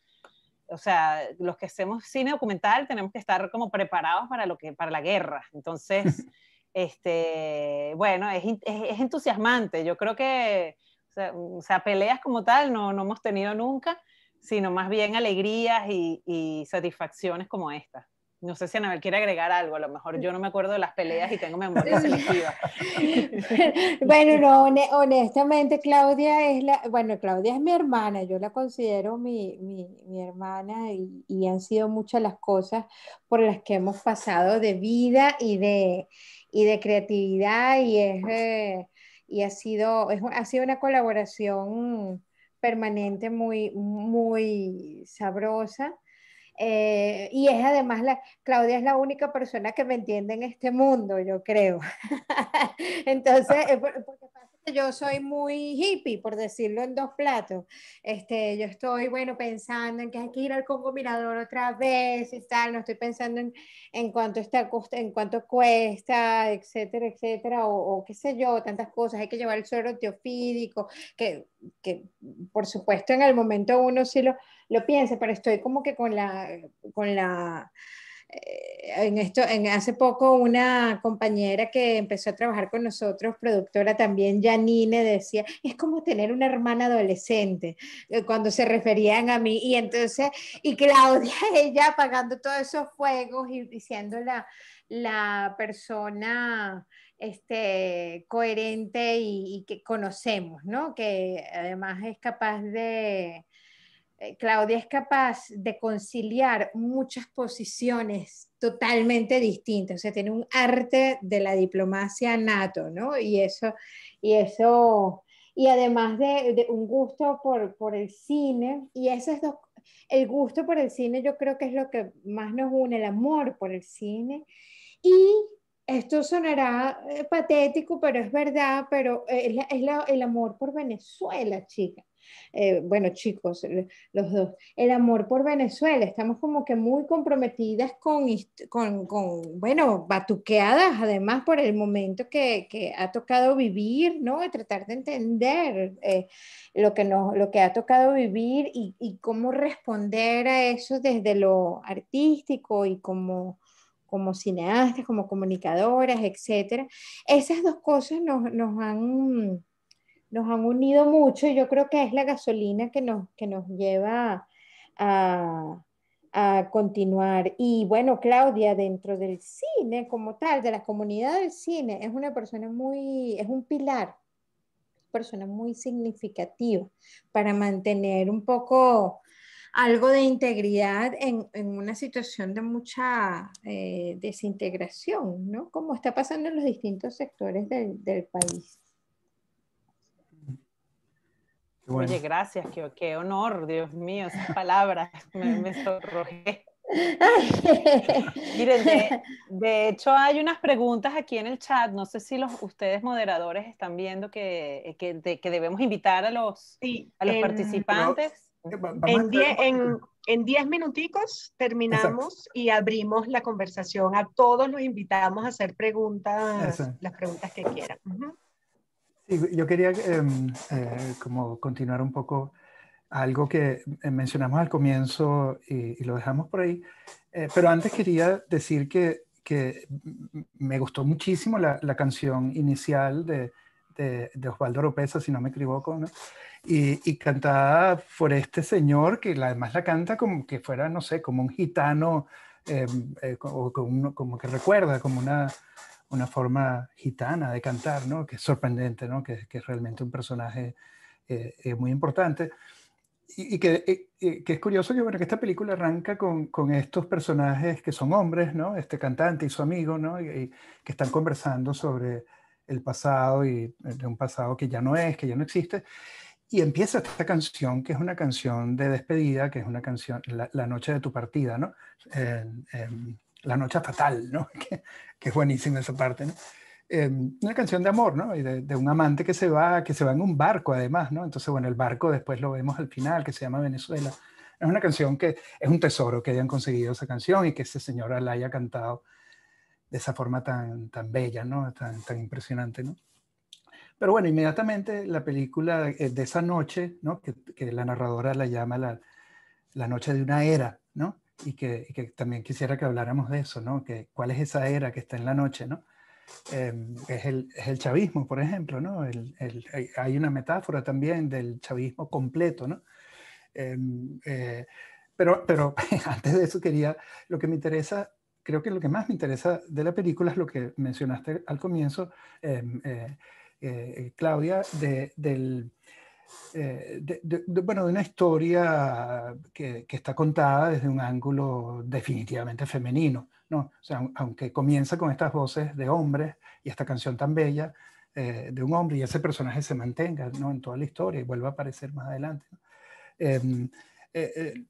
o sea, los que hacemos cine documental tenemos que estar como preparados para la guerra. Entonces, bueno, es entusiasmante. Yo creo que, o sea, peleas como tal no hemos tenido nunca, sino más bien alegrías y satisfacciones como esta. No sé si Anabel quiere agregar algo, a lo mejor yo no me acuerdo de las peleas y tengo memoria selectiva. Bueno, no, honestamente, bueno, Claudia es mi hermana, yo la considero mi hermana y han sido muchas las cosas por las que hemos pasado de vida y de creatividad y ha sido una colaboración permanente muy sabrosa. Y es además, Claudia es la única persona que me entiende en este mundo, yo creo. Entonces, porque pasa yo soy muy hippie, por decirlo en dos platos. Yo estoy, bueno, pensando en que hay que ir al Congo Mirador otra vez y tal, no estoy pensando en cuánto está, en cuánto cuesta, etcétera, etcétera, o qué sé yo, tantas cosas. Hay que llevar el suero teofídico, que por supuesto en el momento uno sí lo piensa, pero estoy como que con la hace poco una compañera que empezó a trabajar con nosotros, productora también, Janine, decía, es como tener una hermana adolescente, cuando se referían a mí, y entonces, y Claudia, ella apagando todos esos fuegos y siendo la persona coherente y que conocemos, ¿no? Que además es capaz de Claudia es capaz de conciliar muchas posiciones totalmente distintas, o sea, tiene un arte de la diplomacia nato, ¿no? Y además de un gusto por el cine, y esas dos, el gusto por el cine yo creo que es lo que más nos une, el amor por el cine, y esto sonará patético, pero es verdad, pero el amor por Venezuela, chica. Bueno, chicos, los dos, el amor por Venezuela, estamos como que muy comprometidas bueno, batuqueadas además por el momento que ha tocado vivir, ¿no? Y tratar de entender lo que ha tocado vivir y cómo responder a eso desde lo artístico y como cineastas, como comunicadoras, etcétera. Esas dos cosas nos han unido mucho y yo creo que es la gasolina que nos lleva a continuar. Y bueno, Claudia, dentro del cine como tal, de la comunidad del cine, es una persona es un pilar, persona muy significativa para mantener un poco algo de integridad en una situación de mucha desintegración, ¿no? Como está pasando en los distintos sectores del país. Bueno. Oye, gracias, qué honor, Dios mío, esas palabras, me sonrojé. Miren, de hecho hay unas preguntas aquí en el chat, no sé si ustedes moderadores están viendo que debemos invitar a los participantes. En 10 minuticos terminamos. Exacto. Y abrimos la conversación. A todos los invitamos a hacer preguntas, las preguntas que quieran. Sí, yo quería como continuar un poco algo que mencionamos al comienzo y lo dejamos por ahí, pero antes quería decir que me gustó muchísimo la canción inicial de Osvaldo Oropeza, si no me equivoco, ¿no? Y cantada por este señor que además la canta como que fuera, no sé, como un gitano, como que recuerda, como una forma gitana de cantar, ¿no? Que es sorprendente, ¿no? Que es realmente un personaje muy importante. Y que es curioso que, bueno, que esta película arranca con estos personajes que son hombres, ¿no? Este cantante y su amigo, ¿no? Y que están conversando sobre el pasado y de un pasado que ya no existe. Y empieza esta canción, que es una canción de despedida, que es una canción, La noche de tu partida, ¿no? La noche fatal, ¿no? Que es buenísima esa parte, ¿no? Una canción de amor, ¿no? Y de un amante que se va en un barco además, ¿no? Entonces, bueno, el barco después lo vemos al final, que se llama Venezuela. Es una canción que es un tesoro que hayan conseguido esa canción y que ese señor la haya cantado de esa forma tan bella, ¿no? Tan impresionante, ¿no? Pero bueno, inmediatamente la película de esa noche, ¿no? Que la narradora la llama la noche de una era, ¿no? Y que también quisiera que habláramos de eso, ¿no? ¿Cuál es esa era que está en la noche, ¿no? Es el chavismo, por ejemplo, ¿no? Hay una metáfora también del chavismo completo, ¿no? Pero antes de eso lo que me interesa, creo que lo que más me interesa de la película es lo que mencionaste al comienzo, Claudia, bueno, de una historia que está contada desde un ángulo definitivamente femenino, ¿no? O sea, aunque comienza con estas voces de hombres y esta canción tan bella de un hombre y ese personaje se mantenga, ¿no? En toda la historia y vuelva a aparecer más adelante, ¿no?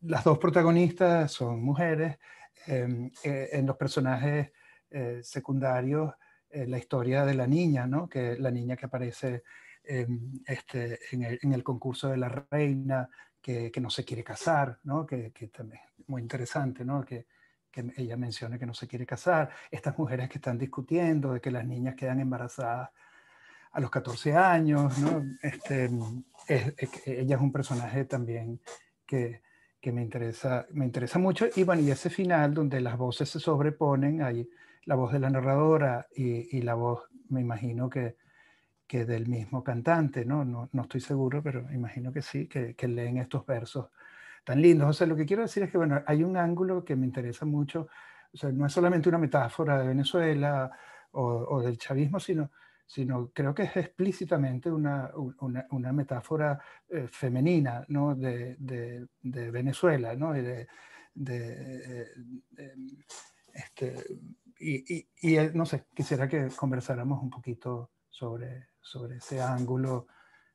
Las dos protagonistas son mujeres. En los personajes secundarios, la historia de la niña, ¿no? La niña que aparece en el concurso de la reina, que no se quiere casar, ¿no? Que también es muy interesante, ¿no? Que ella menciona que no se quiere casar. Estas mujeres que están discutiendo de que las niñas quedan embarazadas a los 14 años, ¿no? Ella es un personaje también que me interesa mucho. Y bueno, y ese final donde las voces se sobreponen, hay la voz de la narradora y la voz, me imagino que del mismo cantante, ¿no? No estoy seguro, pero imagino que sí, que leen estos versos tan lindos. O sea, lo que quiero decir es que, bueno, hay un ángulo que me interesa mucho. O sea, no es solamente una metáfora de Venezuela o del chavismo, sino creo que es explícitamente una metáfora femenina, ¿no? de Venezuela, ¿no? No sé, quisiera que conversáramos un poquito sobre ese ángulo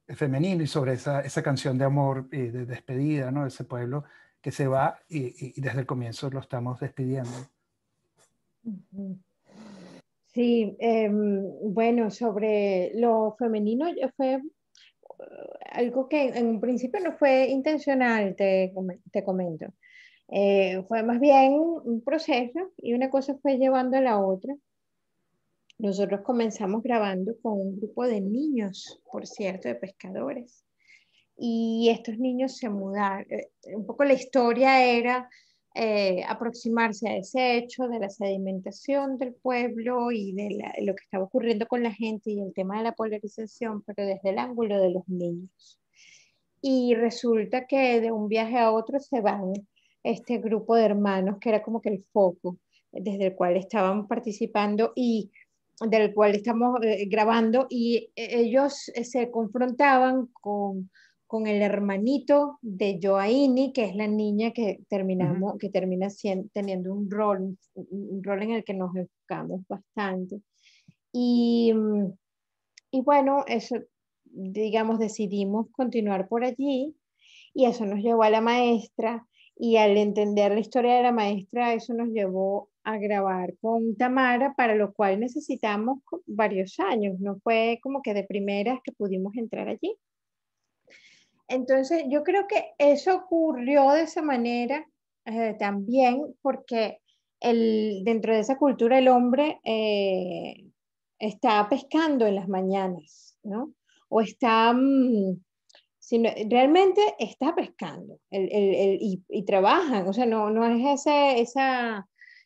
femenino y sobre esa canción de amor y de despedida, ¿no? Ese pueblo que se va y desde el comienzo lo estamos despidiendo. Sí, bueno, sobre lo femenino fue algo que en un principio no fue intencional, te comento. Fue más bien un proceso y una cosa fue llevando a la otra. Nosotros comenzamos grabando con un grupo de niños, por cierto, de pescadores. Y estos niños se mudaron. Un poco la historia era aproximarse a ese hecho de la sedimentación del pueblo y de lo que estaba ocurriendo con la gente y el tema de la polarización, pero desde el ángulo de los niños. Y resulta que de un viaje a otro se van este grupo de hermanos, que era como que el foco, desde el cual estaban participando y del cual estamos grabando, y ellos se confrontaban con el hermanito de Joaini, que es la niña que que termina teniendo un rol en el que nos enfocamos bastante. Y, y bueno, eso, digamos, decidimos continuar por allí y eso nos llevó a la maestra y al entender la historia de la maestra, eso nos llevó a grabar con Tamara, para lo cual necesitamos varios años, no fue como que de primeras que pudimos entrar allí. Entonces, yo creo que eso ocurrió de esa manera también porque dentro de esa cultura el hombre está pescando en las mañanas, ¿no? O está, realmente está pescando y trabajan, o sea, no es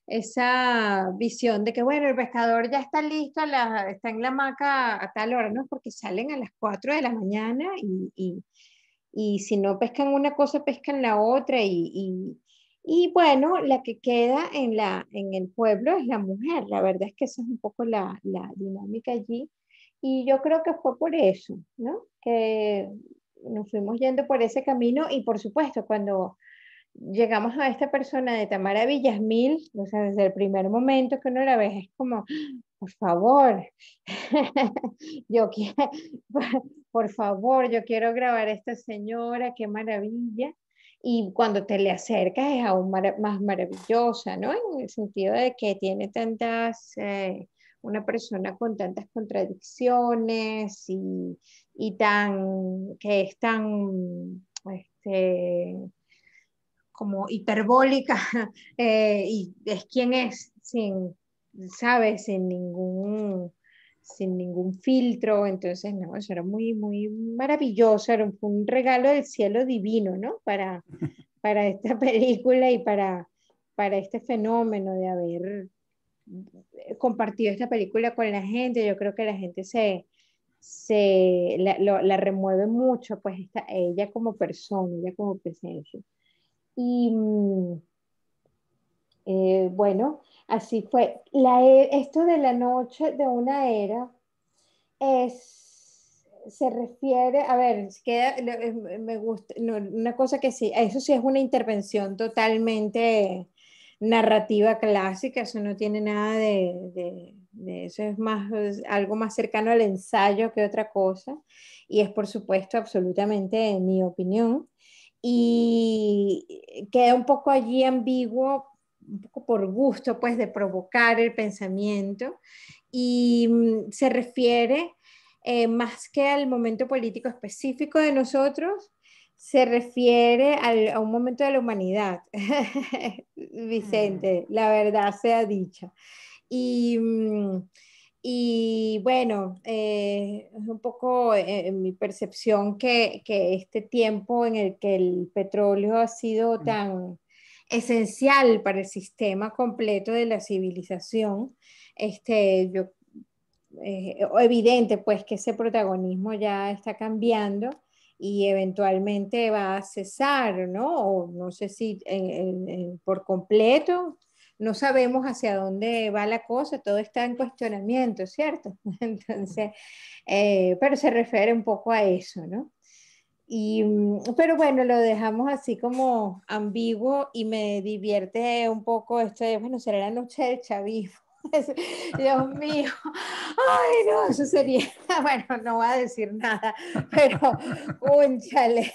esa visión de que, bueno, el pescador ya está listo, está en la hamaca a tal hora, ¿no? Porque salen a las 4 de la mañana y si no pescan una cosa, pescan la otra y bueno, la que queda en el pueblo es la mujer. La verdad es que esa es un poco la dinámica allí. Y yo creo que fue por eso, ¿no? Que nos fuimos yendo por ese camino y por supuesto, cuando llegamos a esta persona de Tamara Villasmil, o sea, desde el primer momento que uno la ve, es como, por favor, yo quiero, por favor, yo quiero grabar a esta señora, qué maravilla. Y cuando te le acercas es aún más maravillosa, ¿no? En el sentido de que tiene una persona con tantas contradicciones que es tan, como hiperbólica, y es quien es, ¿sabes? Sin ningún filtro. Entonces, no, eso era muy, muy maravilloso, fue un regalo del cielo divino, ¿no? Para esta película y para este fenómeno de haber compartido esta película con la gente. Yo creo que la gente la remueve mucho, pues ella como persona, ella como presencia. Y bueno, así fue. Esto de la noche de una era se refiere, a ver, me gusta, una cosa que sí, eso sí es una intervención totalmente narrativa clásica, eso no tiene nada de eso, es algo más cercano al ensayo que otra cosa, y es por supuesto absolutamente mi opinión, y queda un poco allí ambiguo, un poco por gusto, pues, de provocar el pensamiento, y se refiere más que al momento político específico de nosotros, se refiere a un momento de la humanidad, Vicente, la verdad sea dicha. Y, y bueno, es un poco en mi percepción que este tiempo en el que el petróleo ha sido tan esencial para el sistema completo de la civilización, evidente pues que ese protagonismo ya está cambiando y eventualmente va a cesar, ¿no? O no sé si por completo, no sabemos hacia dónde va la cosa, todo está en cuestionamiento, ¿cierto? Entonces, pero se refiere un poco a eso, ¿no? Pero bueno, lo dejamos así como ambiguo y me divierte un poco esto de, bueno, será la noche del chavismo. Dios mío, ay no, eso sería, bueno, no voy a decir nada, pero, cónchale.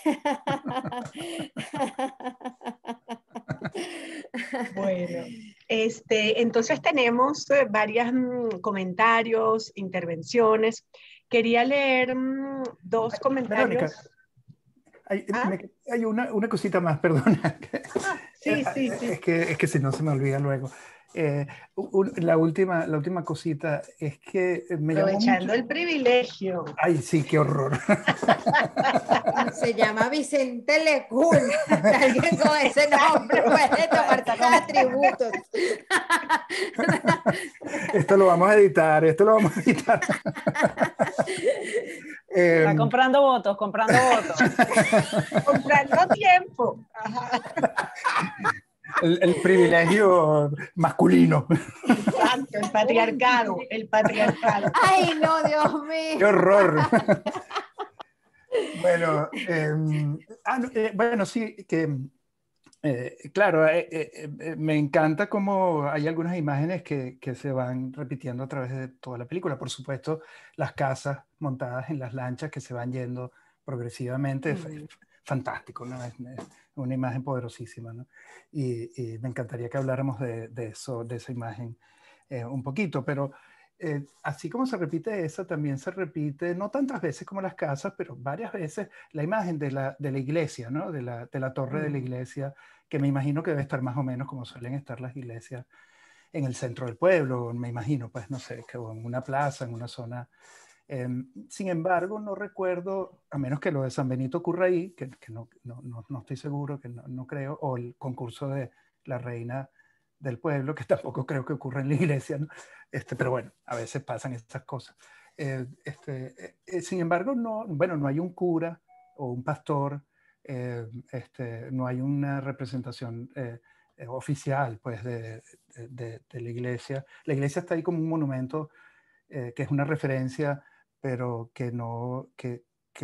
Bueno, entonces tenemos varios comentarios, intervenciones. Quería leer dos comentarios. Verónica, hay una cosita más, perdona. Sí, sí, sí. Es que si no se me olvida luego. La última cosita es que me llamó Aprovechando mucho... el privilegio. Ay, sí, qué horror. Se llama Vicente Lecún. Alguien con ese nombre puede tomar sus atributos. Esto lo vamos a editar. Está comprando votos. Comprando tiempo. El privilegio masculino. Exacto, el patriarcado. Ay, no, Dios mío. ¡Qué horror! Bueno, bueno, sí, que claro, me encanta cómo hay algunas imágenes que se van repitiendo a través de toda la película. Por supuesto, las casas montadas en las lanchas que se van yendo progresivamente. Es fantástico, ¿no? Es una imagen poderosísima, ¿no? Y me encantaría que habláramos de eso, de esa imagen un poquito, pero así como se repite esa, también se repite, no tantas veces como las casas, pero varias veces, la imagen de la iglesia, ¿no? De la torre de la iglesia, que me imagino que debe estar más o menos como suelen estar las iglesias en el centro del pueblo, me imagino, pues no sé, que en una plaza, en una zona. Sin embargo, no recuerdo, a menos que lo de San Benito ocurra ahí, que no estoy seguro, que no creo, o el concurso de la reina del pueblo, que tampoco creo que ocurra en la iglesia, ¿no? Pero bueno, a veces pasan estas cosas. Sin embargo, no hay un cura o un pastor, no hay una representación oficial pues, de la iglesia. La iglesia está ahí como un monumento que es una referencia, pero que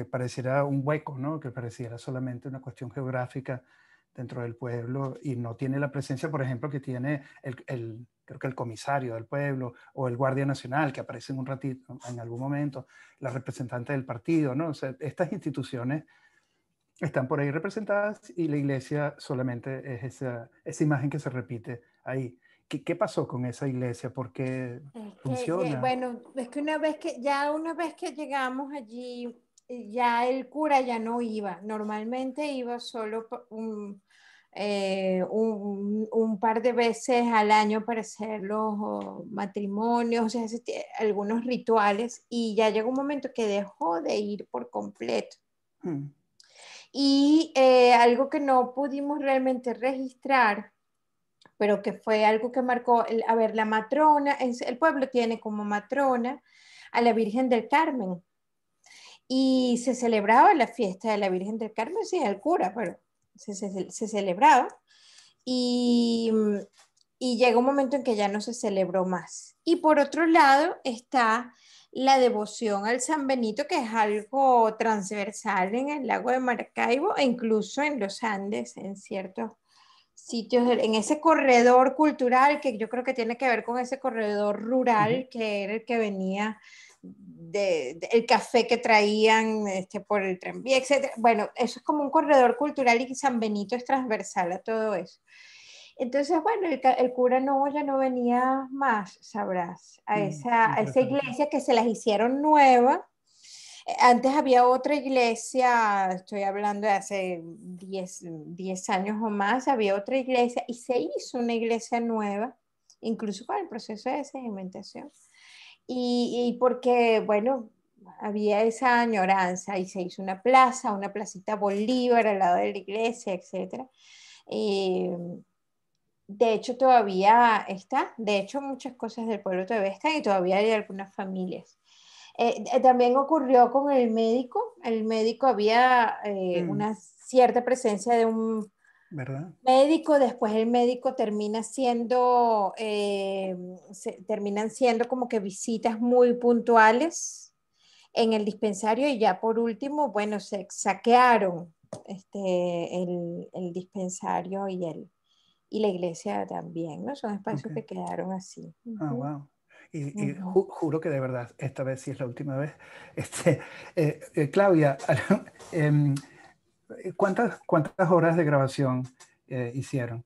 pareciera un hueco, ¿no? Que pareciera solamente una cuestión geográfica dentro del pueblo y no tiene la presencia, por ejemplo, que tiene creo que el comisario del pueblo o el guardia nacional que aparece en un ratito, en algún momento, la representante del partido, ¿no? O sea, estas instituciones están por ahí representadas y la iglesia solamente es esa imagen que se repite ahí. ¿Qué pasó con esa iglesia? ¿Por qué funciona? Bueno, es que una vez que llegamos allí, ya el cura ya no iba. Normalmente iba solo un par de veces al año para hacer los matrimonios, o sea, algunos rituales, y ya llegó un momento que dejó de ir por completo. Y algo que no pudimos realmente registrar, pero que fue algo que marcó, a ver, la matrona, el pueblo tiene como matrona a la Virgen del Carmen, y se celebraba la fiesta de la Virgen del Carmen, sí, el cura, pero se celebraba, y llega un momento en que ya no se celebró más. Y por otro lado está la devoción al San Benito, que es algo transversal en el lago de Maracaibo e incluso en los Andes, en ciertos sitios, en ese corredor cultural que yo creo que tiene que ver con ese corredor rural que era el que venía el café que traían por el tranvía, etc. Bueno, eso es como un corredor cultural y San Benito es transversal a todo eso. Entonces, bueno, el cura ya no venía más, sabrás, a esa iglesia que se las hicieron nueva Antes había otra iglesia, estoy hablando de hace 10 años o más, había otra iglesia y se hizo una iglesia nueva, incluso con el proceso de sedimentación. Y porque, bueno, había esa añoranza y se hizo una plaza, una placita Bolívar al lado de la iglesia, etc. De hecho, todavía está, de hecho, muchas cosas del pueblo todavía están y todavía hay algunas familias. También ocurrió con el médico había una cierta presencia de un ¿verdad? médico, después el médico terminan siendo como que visitas muy puntuales en el dispensario y ya por último, bueno, se saquearon el dispensario y la iglesia también, ¿no? Son espacios que quedaron así. Ah, wow. Y Ujú. juro que de verdad, esta vez sí es la última vez. Claudia, ¿cuántas horas de grabación hicieron?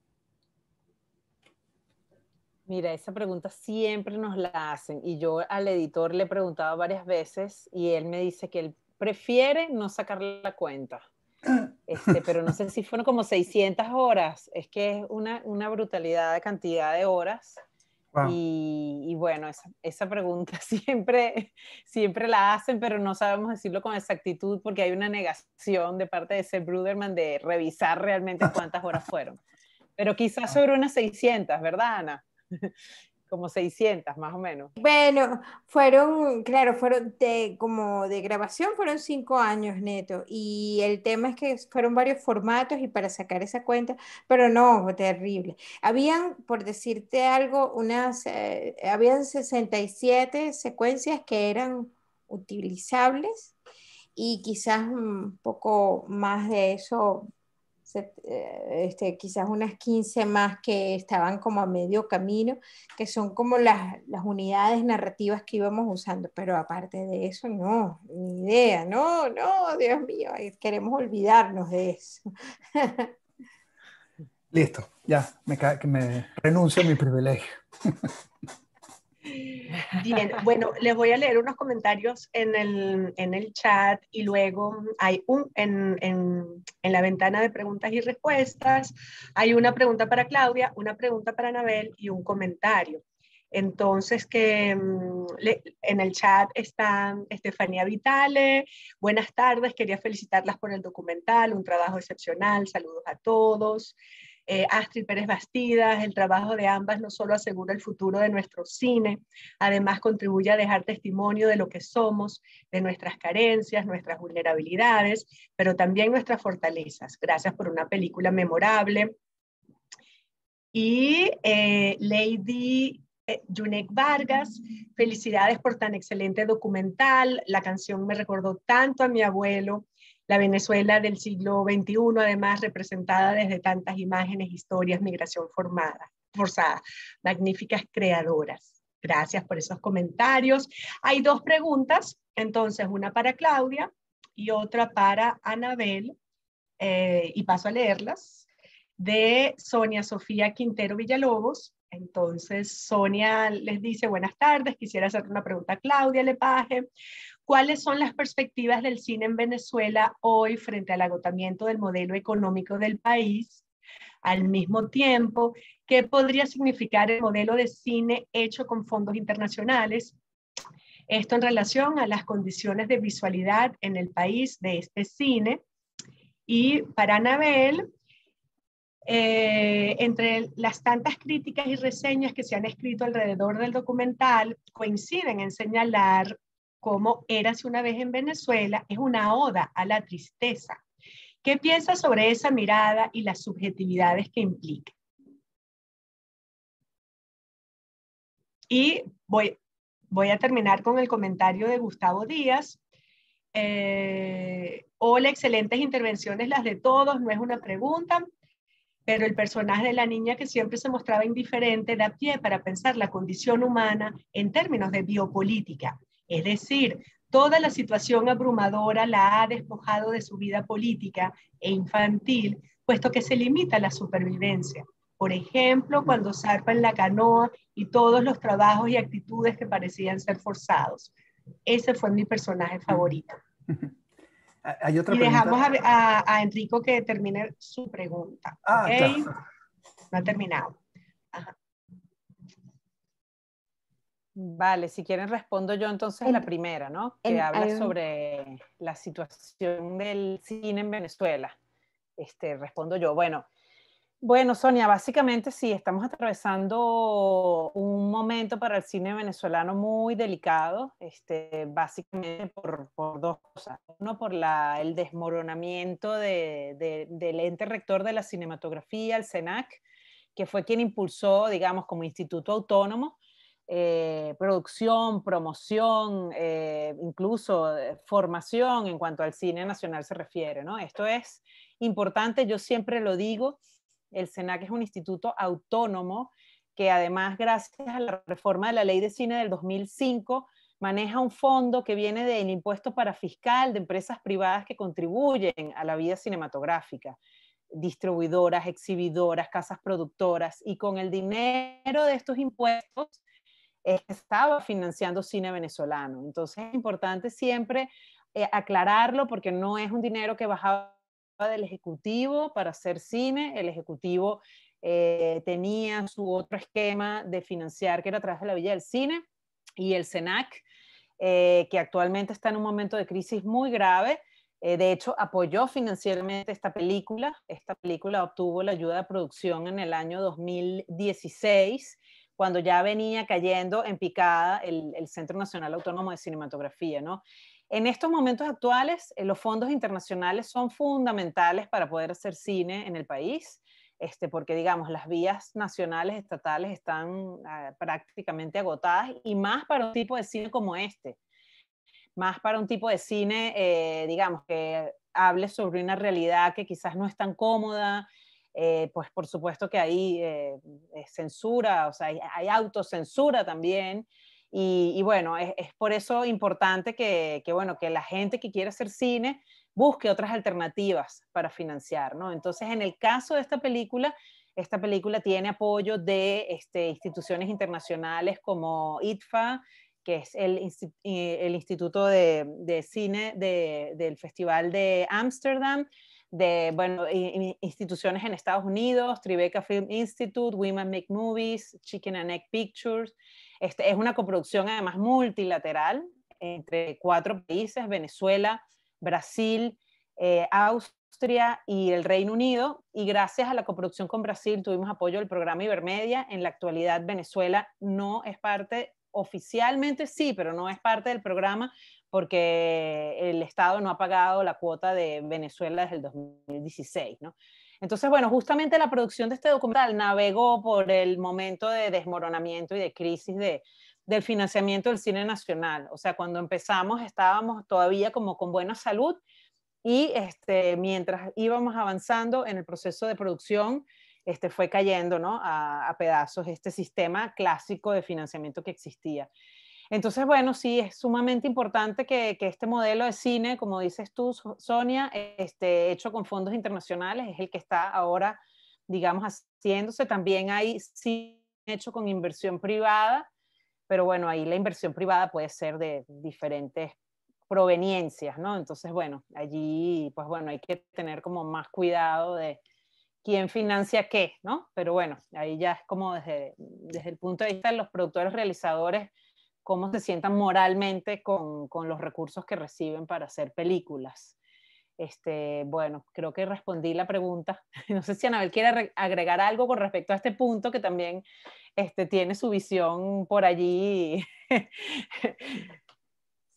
Mira, esa pregunta siempre nos la hacen y yo al editor le he preguntado varias veces y él me dice que él prefiere no sacarle la cuenta. Pero no sé si fueron como 600 horas, es que es una brutalidad de cantidad de horas. Wow. Y bueno, esa pregunta siempre la hacen, pero no sabemos decirlo con exactitud porque hay una negación de parte de Seth Bruderman de revisar realmente cuántas horas fueron. Pero quizás sobre unas 600, ¿verdad, Ana? Como 600 más o menos. Bueno, claro, como de grabación fueron 5 años neto y el tema es que fueron varios formatos y para sacar esa cuenta, pero no, terrible. Habían, por decirte algo, habían 67 secuencias que eran utilizables y quizás un poco más de eso, quizás unas 15 más que estaban como a medio camino, que son como las unidades narrativas que íbamos usando, pero aparte de eso, no, ni idea, no, Dios mío, queremos olvidarnos de eso. Listo, ya, me renuncio a mi privilegio. Bien, bueno, les voy a leer unos comentarios en el chat y luego hay en la ventana de preguntas y respuestas, hay una pregunta para Claudia, una pregunta para Anabel y un comentario. Entonces, en el chat están Estefanía Vitale, buenas tardes, quería felicitarlas por el documental, un trabajo excepcional, saludos a todos. Astrid Pérez Bastidas, el trabajo de ambas no solo asegura el futuro de nuestro cine, además contribuye a dejar testimonio de lo que somos, de nuestras carencias, nuestras vulnerabilidades, pero también nuestras fortalezas. Gracias por una película memorable. Y Lady Yunek Vargas, felicidades por tan excelente documental. La canción me recordó tanto a mi abuelo. La Venezuela del siglo XXI, además representada desde tantas imágenes, historias, migración forzada. Magníficas creadoras. Gracias por esos comentarios. Hay 2 preguntas, entonces una para Claudia y otra para Anabel, y paso a leerlas, de Sonia Sofía Quintero Villalobos. Entonces, Sonia les dice, buenas tardes, quisiera hacer una pregunta a Claudia Lepage. ¿Cuáles son las perspectivas del cine en Venezuela hoy frente al agotamiento del modelo económico del país? Al mismo tiempo, ¿qué podría significar el modelo de cine hecho con fondos internacionales? Esto en relación a las condiciones de visualidad en el país de este cine. Y para Anabel, entre las tantas críticas y reseñas que se han escrito alrededor del documental, coinciden en señalar cómo Érase una vez en Venezuela es una oda a la tristeza. ¿Qué piensas sobre esa mirada y las subjetividades que implica? Y voy a terminar con el comentario de Gustavo Díaz. Hola, excelentes intervenciones las de todos, no es una pregunta, pero el personaje de la niña que siempre se mostraba indiferente da pie para pensar la condición humana en términos de biopolítica. Es decir, toda la situación abrumadora la ha despojado de su vida política e infantil, puesto que se limita a la supervivencia. Por ejemplo, cuando zarpa en la canoa y todos los trabajos y actitudes que parecían ser forzados. Ese fue mi personaje favorito. Hay otra Y pregunta. dejamos a Enrico que termine su pregunta. Ah, ¿Ok? claro. No ha terminado. Ajá. Vale, si quieren respondo yo entonces la primera, ¿no? Que habla sobre la situación del cine en Venezuela. Respondo yo. Bueno, Sonia, básicamente sí, estamos atravesando un momento para el cine venezolano muy delicado, básicamente por dos cosas. Uno, por el desmoronamiento del ente rector de la cinematografía, el CENAC, que fue quien impulsó, digamos, como instituto autónomo, producción, promoción, incluso formación en cuanto al cine nacional se refiere, ¿no? Esto es importante, yo siempre lo digo. El CENAC es un instituto autónomo que además, gracias a la reforma de la Ley de Cine del 2005, maneja un fondo que viene del impuesto para fiscal de empresas privadas que contribuyen a la vida cinematográfica, distribuidoras, exhibidoras, casas productoras, y con el dinero de estos impuestos estaba financiando cine venezolano. Entonces es importante siempre aclararlo, porque no es un dinero que bajaba del Ejecutivo para hacer cine. El Ejecutivo tenía su otro esquema de financiar, que era a través de la Villa del Cine, y el CENAC, que actualmente está en un momento de crisis muy grave. De hecho, apoyó financieramente esta película. Esta película obtuvo la ayuda de producción en el año 2016, cuando ya venía cayendo en picada el Centro Nacional Autónomo de Cinematografía, ¿no? En estos momentos actuales, los fondos internacionales son fundamentales para poder hacer cine en el país, porque, digamos, las vías nacionales, estatales están prácticamente agotadas, y más para un tipo de cine como más para un tipo de cine, digamos, que hable sobre una realidad que quizás no es tan cómoda. Pues por supuesto que hay censura, o sea, hay autocensura también. Y bueno, es por eso importante bueno, que la gente que quiere hacer cine busque otras alternativas para financiar, ¿no? Entonces, en el caso de esta película tiene apoyo de instituciones internacionales como IDFA, que es el Instituto de Cine del Festival de Ámsterdam, de instituciones en Estados Unidos, Tribeca Film Institute, Women Make Movies, Chicken and Egg Pictures. Es una coproducción además multilateral entre 4 países: Venezuela, Brasil, Austria y el Reino Unido. Y gracias a la coproducción con Brasil tuvimos apoyo del programa Ibermedia. En la actualidad Venezuela no es parte, oficialmente sí, pero no es parte del programa, porque el Estado no ha pagado la cuota de Venezuela desde el 2016, ¿no? Entonces, bueno, justamente la producción de este documental navegó por el momento de desmoronamiento y de crisis del financiamiento del cine nacional. O sea, cuando empezamos estábamos todavía como con buena salud, y mientras íbamos avanzando en el proceso de producción, fue cayendo, ¿no?, a pedazos este sistema clásico de financiamiento que existía. Entonces, bueno, sí, es sumamente importante que este modelo de cine, como dices tú, Sonia, hecho con fondos internacionales, es el que está ahora, digamos, haciéndose. También hay cine hecho con inversión privada, pero bueno, ahí la inversión privada puede ser de diferentes proveniencias, ¿no? Entonces, bueno, allí, pues bueno, hay que tener como más cuidado de quién financia qué, ¿no? Pero bueno, ahí ya es como desde el punto de vista de los productores realizadores, cómo se sientan moralmente con los recursos que reciben para hacer películas. Bueno, creo que respondí la pregunta. No sé si Anabel quiere agregar algo con respecto a este punto, que también tiene su visión por allí.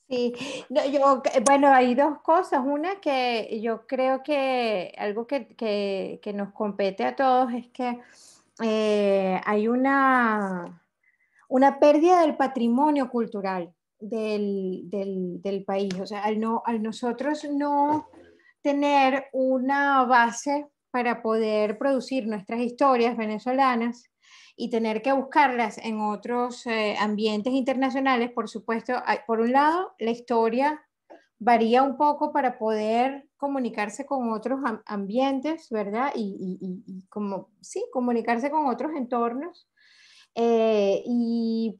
Sí, no, bueno, hay dos cosas. Una, que yo creo que algo que nos compete a todos es que hay una pérdida del patrimonio cultural del país. O sea, al nosotros no tener una base para poder producir nuestras historias venezolanas y tener que buscarlas en otros ambientes internacionales, por supuesto, por un lado, la historia varía un poco para poder comunicarse con otros ambientes, ¿verdad? Y como, sí, comunicarse con otros entornos. Y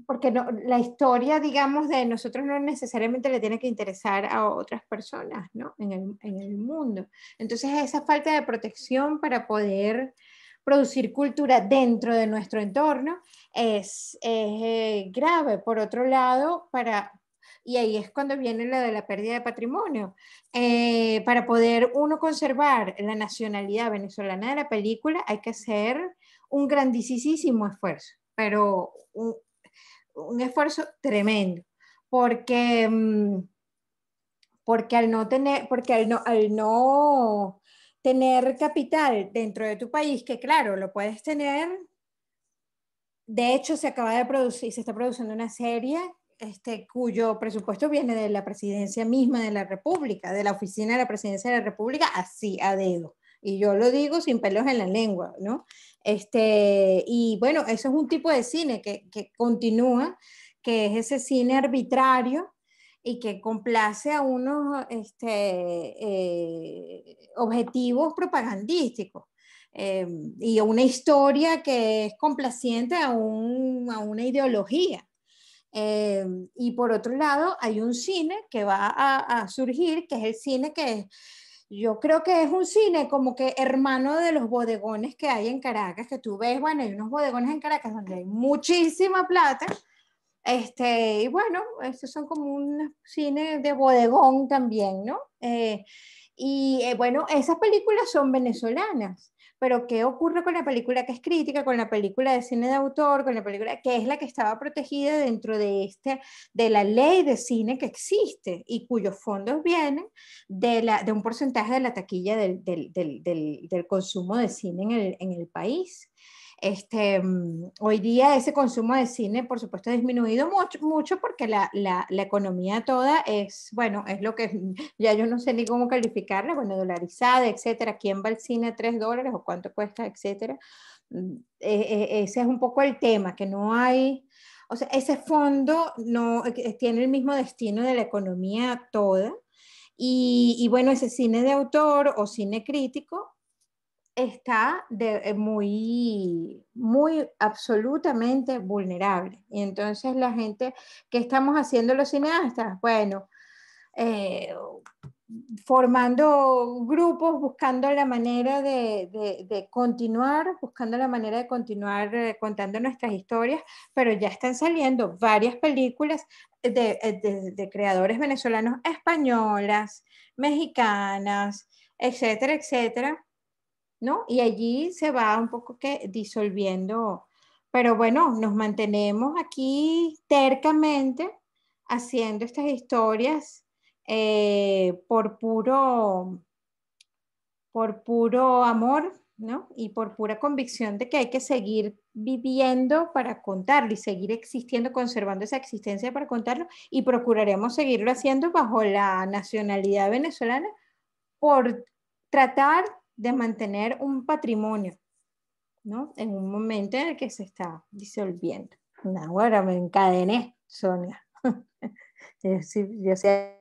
porque no, la historia, digamos, de nosotros no necesariamente le tiene que interesar a otras personas, ¿no? En el mundo. Entonces, esa falta de protección para poder producir cultura dentro de nuestro entorno es grave. Por otro lado, y ahí es cuando viene lo de la pérdida de patrimonio. Para poder uno conservar la nacionalidad venezolana de la película hay que hacer un grandísimo esfuerzo, pero un esfuerzo tremendo, porque, al no tener capital dentro de tu país, que claro, lo puedes tener. De hecho, se acaba de producir, se está produciendo una serie cuyo presupuesto viene de la presidencia misma de la República, de la oficina de la presidencia de la República, así a dedo. Y yo lo digo sin pelos en la lengua, ¿no? Y bueno, eso es un tipo de cine que continúa, que es ese cine arbitrario y que complace a unos objetivos propagandísticos. Y una historia que es complaciente a una ideología. Y por otro lado, hay un cine que va a surgir, que es el cine que yo creo que es un cine como que hermano de los bodegones que hay en Caracas, que tú ves, bueno, hay unos bodegones en Caracas donde hay muchísima plata, y bueno, estos son como un cine de bodegón también, ¿no? Bueno, esas películas son venezolanas, pero ¿qué ocurre con la película que es crítica, con la película de cine de autor, con la película que es la que estaba protegida dentro de la ley de cine que existe y cuyos fondos vienen de un porcentaje de la taquilla del consumo de cine en el país? Hoy día ese consumo de cine, por supuesto, ha disminuido mucho porque la economía toda es, bueno, es lo que ya yo no sé ni cómo calificarla, bueno, dolarizada, etcétera. ¿Quién va al cine a $3 o cuánto cuesta, etcétera? Ese es un poco el tema, que no hay, o sea, ese fondo no tiene el mismo destino de la economía toda. Y bueno, ese cine de autor o cine crítico está muy absolutamente vulnerable. Y entonces la gente, ¿qué estamos haciendo los cineastas? Bueno, formando grupos, buscando la manera de continuar, buscando la manera de continuar contando nuestras historias, pero ya están saliendo varias películas de creadores venezolanos, españolas, mexicanas, etcétera, etcétera, ¿no? Y allí se va un poco que disolviendo, pero bueno, nos mantenemos aquí tercamente haciendo estas historias por puro amor, ¿no? Y por pura convicción de que hay que seguir viviendo para contarlo y seguir existiendo, conservando esa existencia para contarlo, y procuraremos seguirlo haciendo bajo la nacionalidad venezolana por tratar de mantener un patrimonio, ¿no? En un momento en el que se está disolviendo. No, ahora me encadené, Sonia. Yo sé.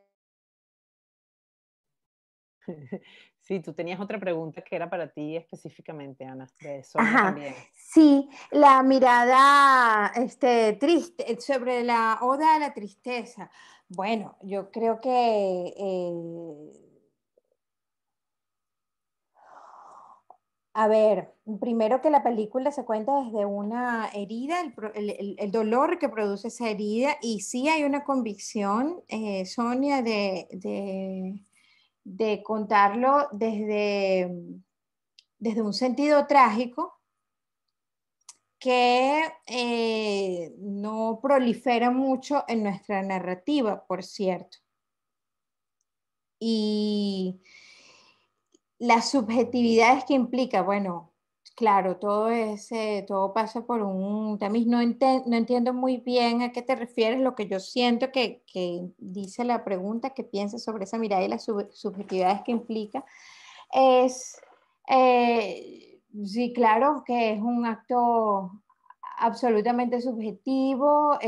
Sí, tú tenías otra pregunta que era para ti específicamente, Ana, de Sonia Ajá, también. sí, la mirada triste sobre la oda a la tristeza. Bueno, yo creo que a ver, primero que la película se cuenta desde una herida, el dolor que produce esa herida, y sí hay una convicción, Sonia, de contarlo desde un sentido trágico que no prolifera mucho en nuestra narrativa, por cierto. Y las subjetividades que implica, bueno, claro, todo pasa por un tamiz. No entiendo muy bien a qué te refieres. Lo que yo siento que dice la pregunta, que piensas sobre esa mirada y las subjetividades que implica, es, sí, claro, que es un acto absolutamente subjetivo.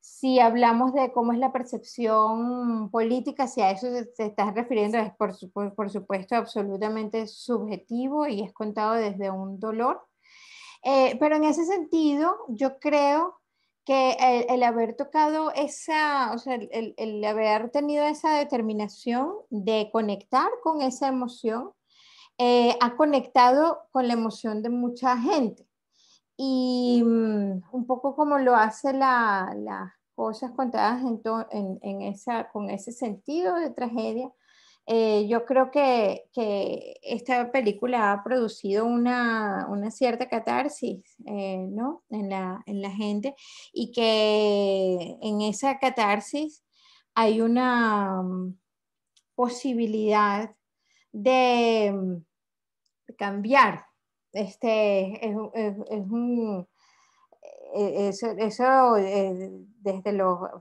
Si hablamos de cómo es la percepción política, si a eso te estás refiriendo, es por supuesto absolutamente subjetivo y es contado desde un dolor. Pero en ese sentido, yo creo que el haber tocado esa, o sea, el haber tenido esa determinación de conectar con esa emoción, ha conectado con la emoción de mucha gente. Y un poco como lo hace las cosas contadas con ese sentido de tragedia. Yo creo que esta película ha producido una cierta catarsis, ¿no? en la gente, y que en esa catarsis hay una posibilidad de cambiar. Desde o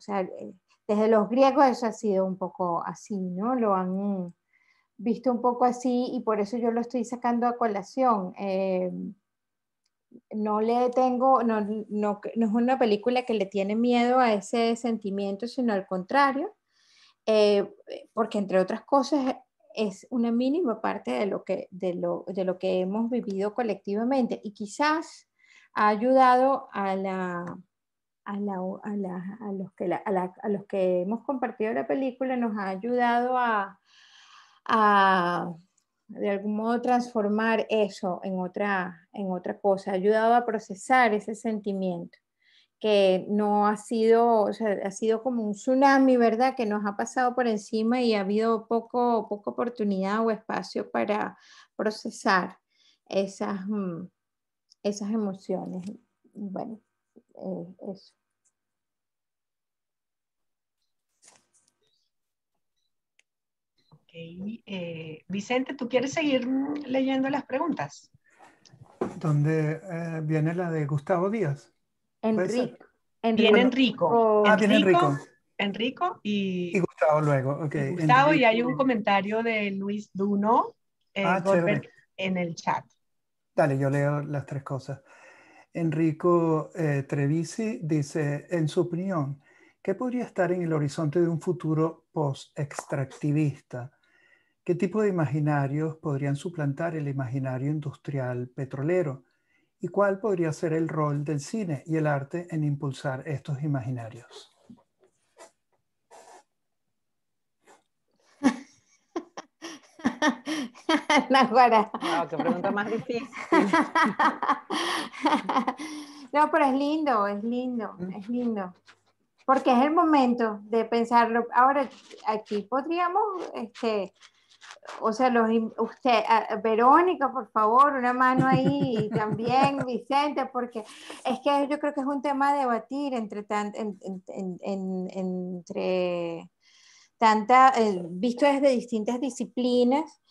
sea, desde los griegos eso ha sido un poco así, ¿no? Lo han visto un poco así y por eso yo lo estoy sacando a colación. No le tengo, no es una película que le tiene miedo a ese sentimiento, sino al contrario, porque entre otras cosas es una mínima parte de lo que hemos vivido colectivamente y quizás ha ayudado a los que hemos compartido la película, nos ha ayudado a de algún modo transformar eso en otra cosa, ha ayudado a procesar ese sentimiento que no ha sido, o sea, ha sido como un tsunami, ¿verdad? Que nos ha pasado por encima y ha habido poca oportunidad o espacio para procesar esas emociones. Bueno, eso. Ok, Vicente, ¿tú quieres seguir leyendo las preguntas? ¿Dónde viene la de Gustavo Díaz? Enrico. Viene Enrico. Viene Enrico. Enrico y Gustavo luego, ok. y Gustavo, Enrico. y hay un comentario de Luis Duno Goldberg chévere. en el chat. Dale, yo leo las tres cosas. Enrico Trevisi dice, en su opinión, ¿qué podría estar en el horizonte de un futuro post-extractivista? ¿Qué tipo de imaginarios podrían suplantar el imaginario industrial petrolero? ¿Y cuál podría ser el rol del cine y el arte en impulsar estos imaginarios? Wow, qué pregunta más difícil. No, pero es lindo, es lindo. Porque es el momento de pensarlo. Ahora, aquí podríamos, o sea, Verónica, por favor, una mano ahí, y también Vicente, porque es que yo creo que es un tema a debatir entre visto desde distintas disciplinas,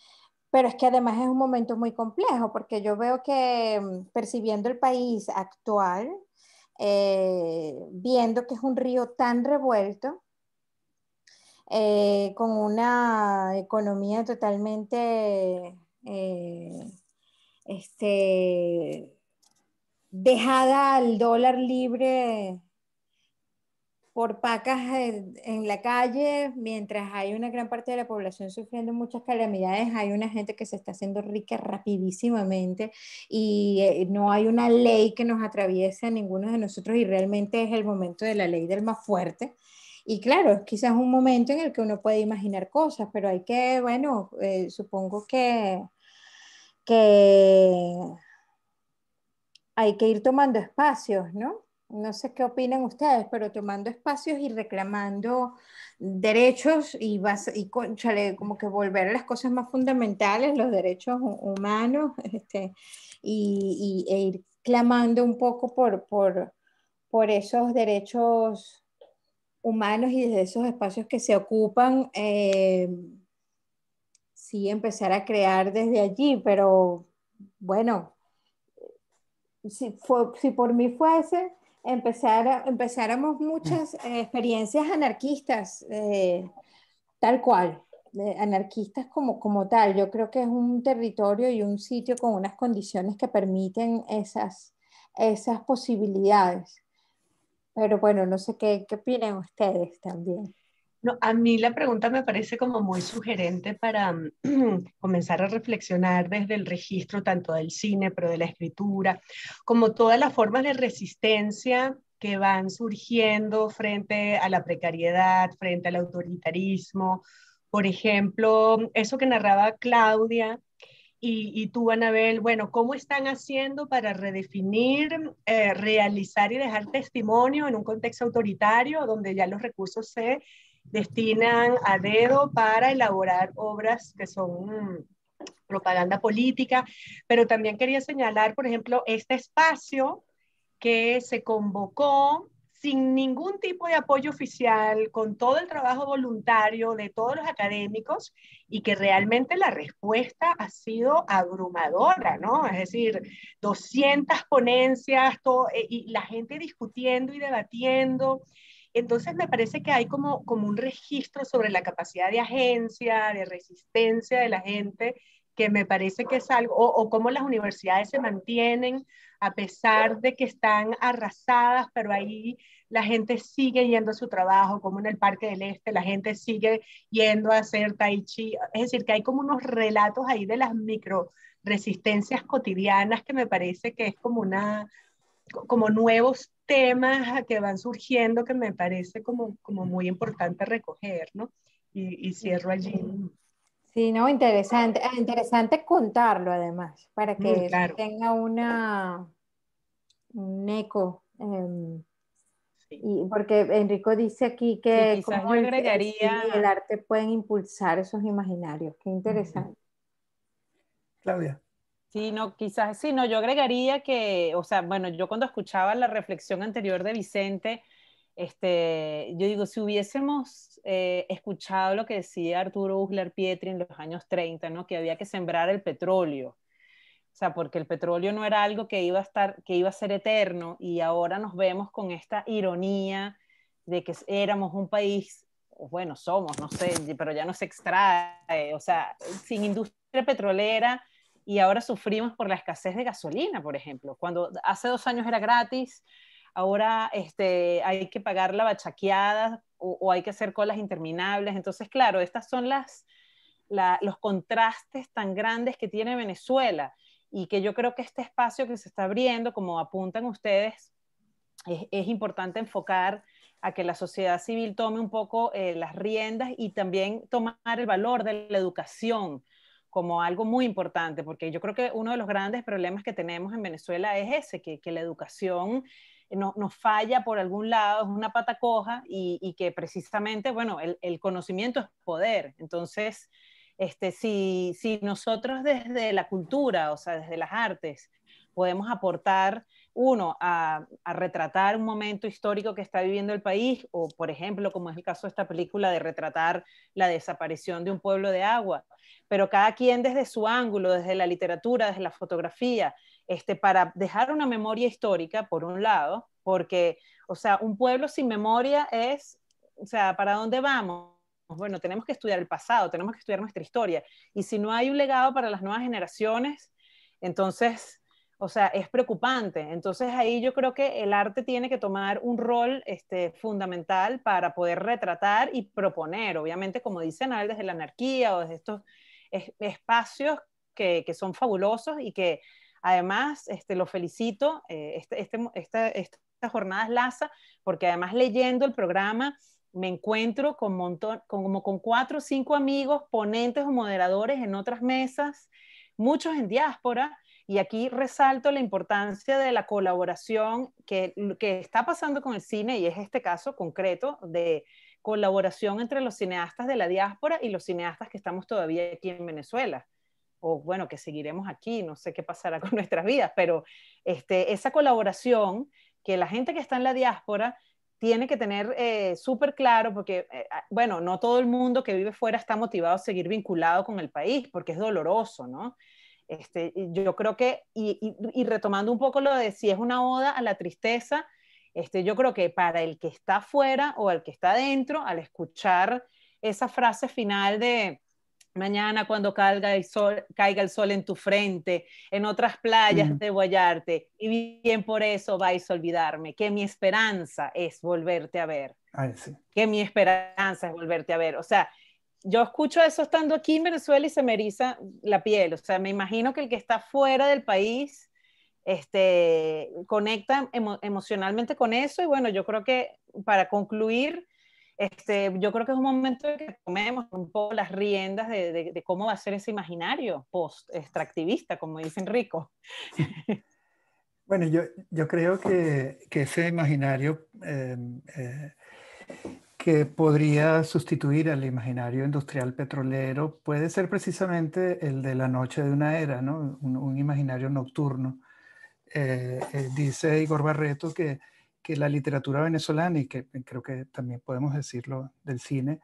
pero es que además es un momento muy complejo, porque yo veo que percibiendo el país actual, viendo que es un río tan revuelto, con una economía totalmente dejada al dólar libre por pacas en la calle, mientras hay una gran parte de la población sufriendo muchas calamidades, hay una gente que se está haciendo rica rapidísimamente y no hay una ley que nos atraviese a ninguno de nosotros y realmente es el momento de la ley del más fuerte. Y claro, es quizás un momento en el que uno puede imaginar cosas, pero hay que, bueno, supongo que hay que ir tomando espacios, ¿no? No sé qué opinan ustedes, pero tomando espacios y reclamando derechos y cónchale, como que volver a las cosas más fundamentales, los derechos humanos, e ir clamando un poco por esos derechos humanos y desde esos espacios que se ocupan, sí empezar a crear desde allí, pero bueno, si por mí fuese, empezáramos muchas experiencias anarquistas, tal cual, anarquistas como tal. Yo creo que es un territorio y un sitio con unas condiciones que permiten esas posibilidades. Pero bueno, no sé qué opinan ustedes también. No, a mí la pregunta me parece como muy sugerente para comenzar a reflexionar desde el registro tanto del cine, pero de la escritura, como todas las formas de resistencia que van surgiendo frente a la precariedad, frente al autoritarismo. Por ejemplo, eso que narraba Claudia y tú, Anabel, bueno, ¿cómo están haciendo para redefinir, realizar y dejar testimonio en un contexto autoritario donde ya los recursos se destinan a dedo para elaborar obras que son propaganda política? Pero también quería señalar, por ejemplo, este espacio que se convocó sin ningún tipo de apoyo oficial, con todo el trabajo voluntario de todos los académicos, y que realmente la respuesta ha sido abrumadora, ¿no? Es decir, 200 ponencias, y la gente discutiendo y debatiendo. Entonces me parece que hay como un registro sobre la capacidad de agencia, de resistencia de la gente, que me parece que es algo, o cómo las universidades se mantienen a pesar de que están arrasadas, pero ahí la gente sigue yendo a su trabajo, como en el Parque del Este, la gente sigue yendo a hacer tai chi. Es decir, que hay como unos relatos ahí de las micro resistencias cotidianas que me parece que es como nuevos temas que van surgiendo que me parece como muy importante recoger, ¿no? Y cierro allí. Sí, no, interesante, interesante contarlo además, para que eso Claro. tenga un eco. Sí. Y porque Enrico dice aquí Sí, que quizás cómo yo el cine y el agregaría, arte pueden impulsar esos imaginarios. Qué interesante. Claudia. sí, no, quizás sí, no, yo agregaría que, o sea, bueno, yo cuando escuchaba la reflexión anterior de Vicente, yo digo, si hubiésemos escuchado lo que decía Arturo Uslar Pietri en los años 30, ¿no? Que había que sembrar el petróleo. O sea, porque el petróleo no era algo que iba a estar, que iba a ser eterno, y ahora nos vemos con esta ironía de que éramos un país, o bueno, somos, no sé, pero ya no se extrae, o sea, sin industria petrolera, y ahora sufrimos por la escasez de gasolina, por ejemplo. Cuando hace 2 años era gratis, ahora hay que pagar la bachaqueada o hay que hacer colas interminables. Entonces, claro, estas son los contrastes tan grandes que tiene Venezuela, y que yo creo que este espacio que se está abriendo, como apuntan ustedes, es importante enfocar a que la sociedad civil tome un poco las riendas, y también tomar el valor de la educación como algo muy importante, porque yo creo que uno de los grandes problemas que tenemos en Venezuela es ese, que la educación nos falla por algún lado, es una pata coja, y que precisamente, bueno, el conocimiento es poder. Entonces, si nosotros desde la cultura, o sea, desde las artes, podemos aportar, uno, a retratar un momento histórico que está viviendo el país, o por ejemplo, como es el caso de esta película, de retratar la desaparición de un pueblo de agua, pero cada quien desde su ángulo, desde la literatura, desde la fotografía, para dejar una memoria histórica, por un lado, porque, o sea, un pueblo sin memoria es, o sea, ¿para dónde vamos? Bueno, tenemos que estudiar el pasado, tenemos que estudiar nuestra historia, y si no hay un legado para las nuevas generaciones, entonces, o sea, es preocupante. Entonces ahí yo creo que el arte tiene que tomar un rol fundamental para poder retratar y proponer, obviamente, como dice Anabel, desde la anarquía o desde estos espacios que son fabulosos, y que además lo felicito, esta jornada es Laza, porque además leyendo el programa me encuentro como con 4 o 5 amigos, ponentes o moderadores en otras mesas, muchos en diáspora, y aquí resalto la importancia de la colaboración que está pasando con el cine, y es este caso concreto de colaboración entre los cineastas de la diáspora y los cineastas que estamos todavía aquí en Venezuela, o bueno, que seguiremos aquí, no sé qué pasará con nuestras vidas, pero esa colaboración que la gente que está en la diáspora tiene que tener súper claro, porque, bueno, no todo el mundo que vive fuera está motivado a seguir vinculado con el país, porque es doloroso, ¿no? Yo creo que, y retomando un poco lo de si es una oda a la tristeza, yo creo que para el que está afuera o el que está adentro, al escuchar esa frase final de mañana cuando caiga el sol en tu frente, en otras playas debo hallarte, y bien por eso vais a olvidarme, que mi esperanza es volverte a ver. Ay, sí. Que mi esperanza es volverte a ver. O sea, yo escucho eso estando aquí en Venezuela y se me eriza la piel. O sea, me imagino que el que está fuera del país conecta emocionalmente con eso. Y bueno, yo creo que para concluir, yo creo que es un momento de que tomemos un poco las riendas de cómo va a ser ese imaginario post-extractivista, como dice Enrico. Bueno, yo creo que ese imaginario que podría sustituir al imaginario industrial petrolero puede ser precisamente el de la noche de una era, ¿no? Un imaginario nocturno. Dice Igor Barreto que la literatura venezolana, y que creo que también podemos decirlo del cine,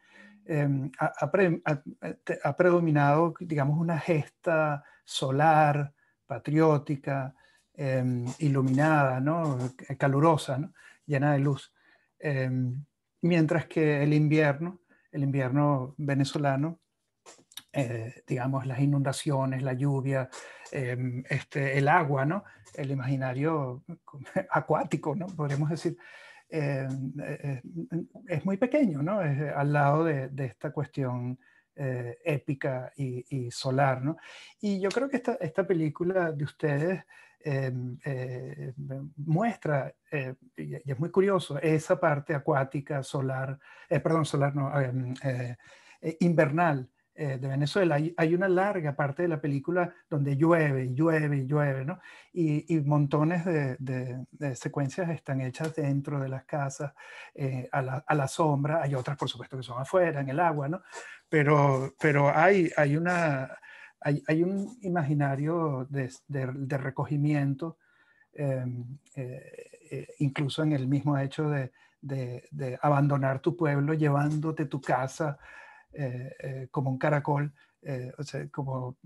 ha predominado, digamos, una gesta solar, patriótica, iluminada, ¿no? Calurosa, ¿no? Llena de luz. Mientras que el invierno venezolano, digamos, las inundaciones, la lluvia, el agua, ¿no? El imaginario acuático, ¿no? Podríamos decir, es muy pequeño, ¿no? Al lado de esta cuestión épica y solar, ¿no? Y yo creo que esta película de ustedes muestra, y es muy curioso, esa parte acuática, solar, perdón, solar no, invernal de Venezuela. Hay una larga parte de la película donde llueve y llueve y llueve, ¿no? Y montones de secuencias están hechas dentro de las casas, a la sombra. Hay otras, por supuesto, que son afuera, en el agua, ¿no? Pero hay un imaginario de recogimiento, incluso en el mismo hecho de abandonar tu pueblo, llevándote tu casa como un caracol, o sea, como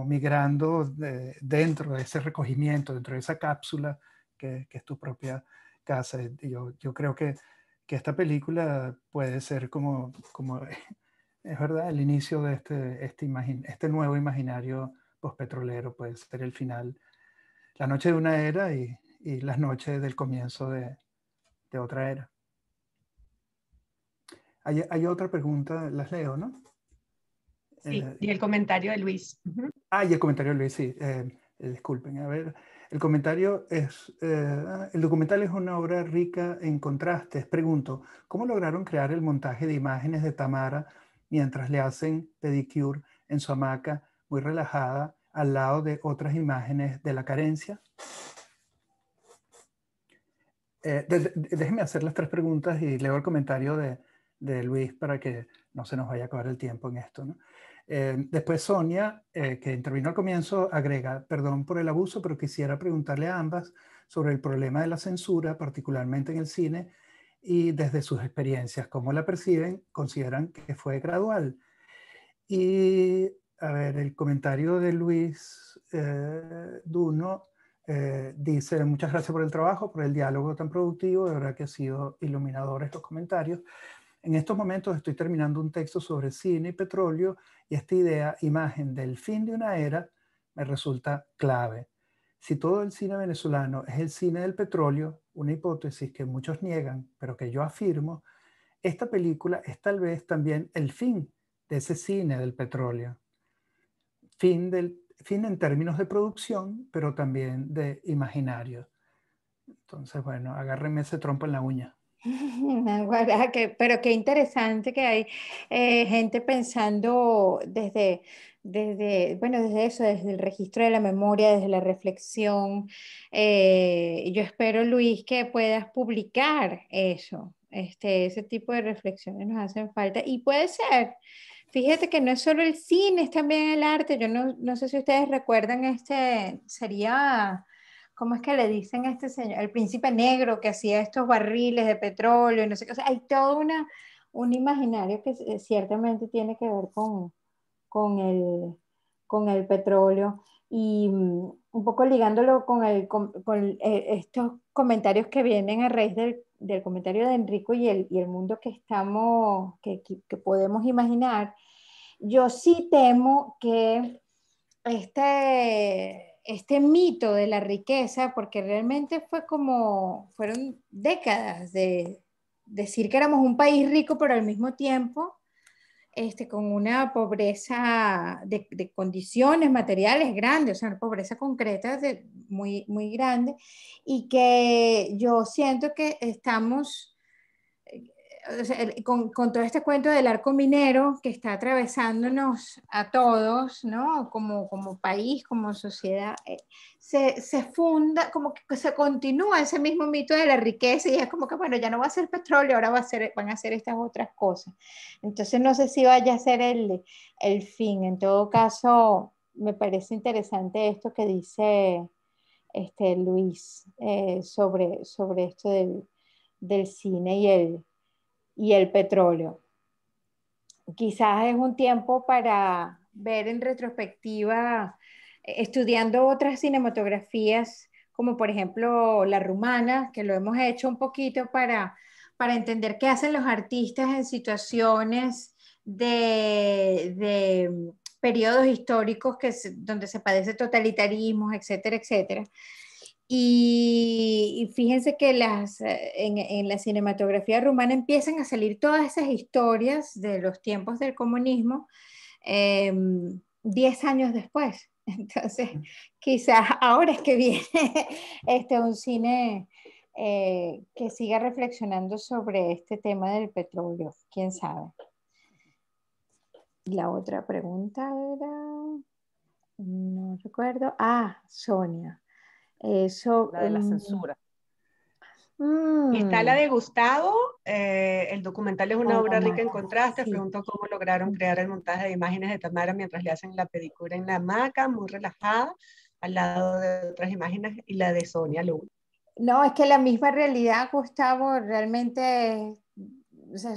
migrando dentro de ese recogimiento, dentro de esa cápsula que es tu propia casa. Yo creo que esta película puede ser como es verdad, el inicio de este nuevo imaginario postpetrolero, puede ser el final, la noche de una era y las noches del comienzo de otra era. Hay otra pregunta, las leo, ¿no? Sí, y el comentario de Luis. Y el comentario de Luis, sí. Disculpen, a ver. El comentario es, el documental es una obra rica en contrastes. Pregunto, ¿cómo lograron crear el montaje de imágenes de Tamara mientras le hacen pedicure en su hamaca, muy relajada, al lado de otras imágenes de la carencia? Déjenme hacer las 3 preguntas y leo el comentario de Luis para que no se nos vaya a acabar el tiempo en esto, ¿no? Después Sonia, que intervino al comienzo, agrega: perdón por el abuso, pero quisiera preguntarle a ambas sobre el problema de la censura, particularmente en el cine, y desde sus experiencias, ¿cómo la perciben? ¿Consideran que fue gradual? Y, a ver, el comentario de Luis Duno dice: muchas gracias por el trabajo, por el diálogo tan productivo, de verdad que ha sido iluminador estos comentarios. En estos momentos estoy terminando un texto sobre cine y petróleo y esta idea, imagen del fin de una era, me resulta clave. Si todo el cine venezolano es el cine del petróleo, una hipótesis que muchos niegan, pero que yo afirmo, esta película es tal vez también el fin de ese cine del petróleo. Fin en términos de producción, pero también de imaginario. Entonces, bueno, agárrenme ese trompo en la uña. Pero qué interesante que hay gente pensando desde eso, desde el registro de la memoria, desde la reflexión. Yo espero, Luis, que puedas publicar eso. Ese tipo de reflexiones nos hacen falta y puede ser. Fíjate que no es solo el cine, es también el arte. Yo no sé si ustedes recuerdan sería... ¿Cómo es que le dicen a este señor? El príncipe negro que hacía estos barriles de petróleo y no sé qué. O sea, hay todo un imaginario que ciertamente tiene que ver con el petróleo. Y un poco ligándolo con estos comentarios que vienen a raíz del comentario de Enrico y el mundo que que podemos imaginar. Yo sí temo que este mito de la riqueza, porque realmente fueron décadas de decir que éramos un país rico, pero al mismo tiempo con una pobreza de condiciones materiales grandes, o sea, una pobreza concreta muy, muy grande, y que yo siento que estamos o sea, con todo este cuento del arco minero que está atravesándonos a todos, ¿no? Como país, como sociedad, se funda, como que se continúa ese mismo mito de la riqueza y es como que, bueno, ya no va a ser petróleo, ahora van a ser estas otras cosas. Entonces no sé si vaya a ser el fin. En todo caso, me parece interesante esto que dice Luis sobre esto del cine y el petróleo. Quizás es un tiempo para ver en retrospectiva, estudiando otras cinematografías, como por ejemplo la rumana, que lo hemos hecho un poquito para entender qué hacen los artistas en situaciones de periodos históricos donde se padece totalitarismos, etcétera, etcétera. Y fíjense que en la cinematografía rumana empiezan a salir todas esas historias de los tiempos del comunismo 10 años después. Entonces, quizás ahora es que viene un cine que siga reflexionando sobre este tema del petróleo. ¿Quién sabe? La otra pregunta era, no recuerdo. Sonia. Eso, La de la censura. Está la de Gustavo, el documental es una obra rica en contrastes, sí. preguntó cómo lograron crear el montaje de imágenes de Tamara mientras le hacen la pedicura en la hamaca, muy relajada, al lado de otras imágenes, y la de Sonia Luna. No, es que la misma realidad, Gustavo, realmente, o sea,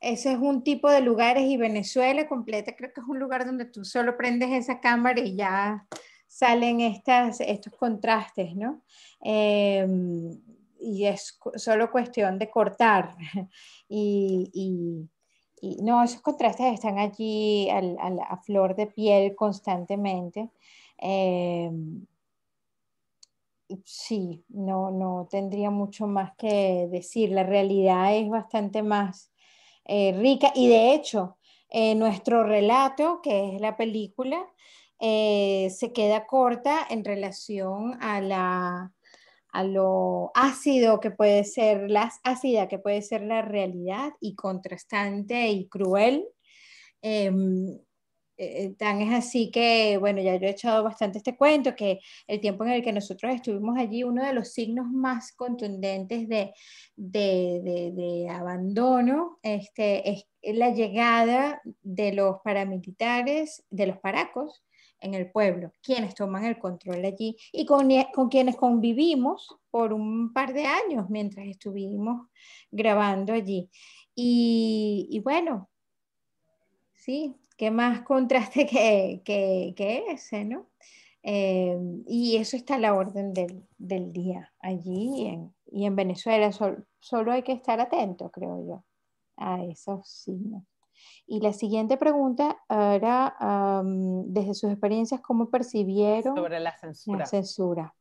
ese es un tipo de lugares y Venezuela completa, creo que es un lugar donde tú solo prendes esa cámara y ya salen estos contrastes, ¿no? Y es solo cuestión de cortar. Y no, esos contrastes están allí a flor de piel constantemente. Sí, no tendría mucho más que decir. La realidad es bastante más rica y de hecho, nuestro relato, que es la película, se queda corta en relación a lo ácido que puede ser, ácida que puede ser la realidad y contrastante y cruel. Tan es así que, bueno, ya yo he echado bastante este cuento, que el tiempo en el que nosotros estuvimos allí, uno de los signos más contundentes de abandono es la llegada de los paramilitares, de los paracos en el pueblo, quienes toman el control allí y con quienes convivimos por un par de años mientras estuvimos grabando allí. Y bueno, sí, qué más contraste que ese, ¿no? Y eso está a la orden del día allí y en Venezuela. Solo hay que estar atento, creo yo, a esos signos. Y la siguiente pregunta era, desde sus experiencias, ¿cómo percibieron Sobre la la censura. censura?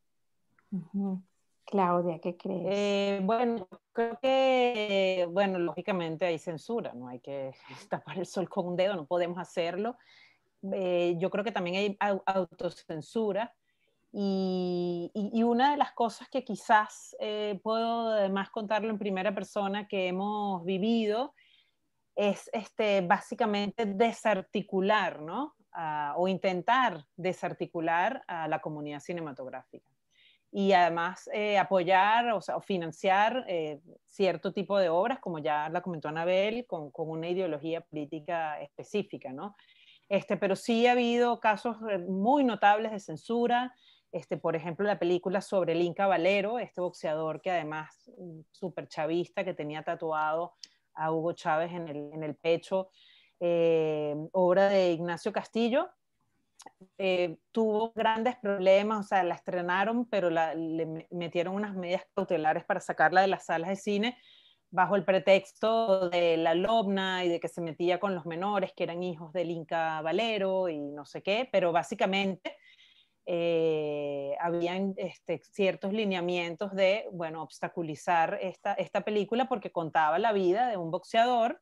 Ujú. Claudia, ¿qué crees? Bueno, creo que, bueno, lógicamente hay censura, no hay que tapar el sol con un dedo, no podemos hacerlo. Yo creo que también hay autocensura y una de las cosas que quizás puedo además contarlo en primera persona que hemos vivido es básicamente desarticular, ¿no? O intentar desarticular a la comunidad cinematográfica y además apoyar o financiar cierto tipo de obras, como ya la comentó Anabel, con una ideología política específica, ¿no? Pero sí ha habido casos muy notables de censura, por ejemplo, la película sobre el Inca Valero, este boxeador que además, súper chavista, que tenía tatuado a Hugo Chávez en el pecho, obra de Ignacio Castillo, tuvo grandes problemas, o sea, la estrenaron, pero le metieron unas medidas cautelares para sacarla de las salas de cine bajo el pretexto de la lobna y de que se metía con los menores que eran hijos del Inca Valero y no sé qué, pero básicamente habían ciertos lineamientos de, bueno, obstaculizar esta película porque contaba la vida de un boxeador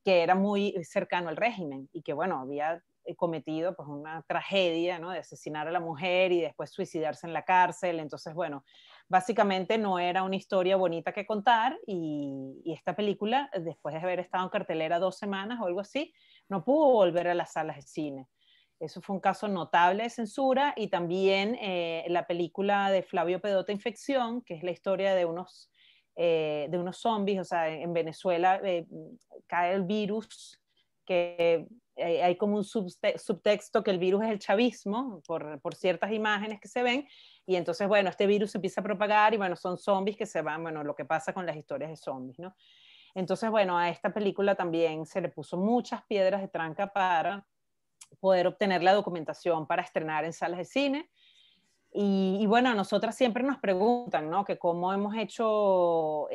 que era muy cercano al régimen y que, bueno, había cometido pues una tragedia, ¿no? De asesinar a la mujer y después suicidarse en la cárcel. Entonces, bueno, básicamente no era una historia bonita que contar y esta película, después de haber estado en cartelera 2 semanas o algo así, no pudo volver a las salas de cine. Eso fue un caso notable de censura y también la película de Flavio Pedota, Infección, que es la historia de unos zombies, o sea, en Venezuela cae el virus que hay como un subtexto que el virus es el chavismo por ciertas imágenes que se ven y entonces, bueno, este virus se empieza a propagar y bueno, son zombies que se van, bueno, lo que pasa con las historias de zombies, ¿no? Entonces, bueno, a esta película también se le puso muchas piedras de tranca para poder obtener la documentación para estrenar en salas de cine. Y bueno, a nosotras siempre nos preguntan, ¿no? Que cómo hemos hecho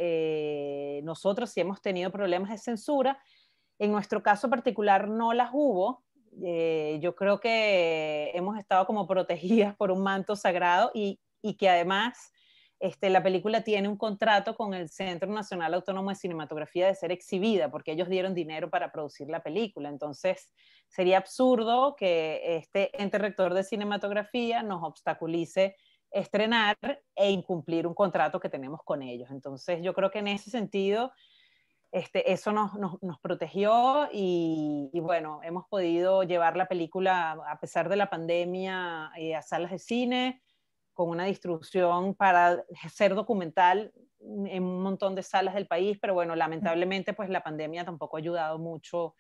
nosotros, si hemos tenido problemas de censura. En nuestro caso particular no las hubo. Yo creo que hemos estado como protegidas por un manto sagrado y que además la película tiene un contrato con el Centro Nacional Autónomo de Cinematografía de ser exhibida, porque ellos dieron dinero para producir la película. Entonces, sería absurdo que este ente rector de cinematografía nos obstaculice estrenar e incumplir un contrato que tenemos con ellos. Entonces, yo creo que en ese sentido eso nos protegió y bueno, hemos podido llevar la película a pesar de la pandemia a salas de cine con una distribución para ser documental en un montón de salas del país, pero bueno, lamentablemente pues la pandemia tampoco ha ayudado mucho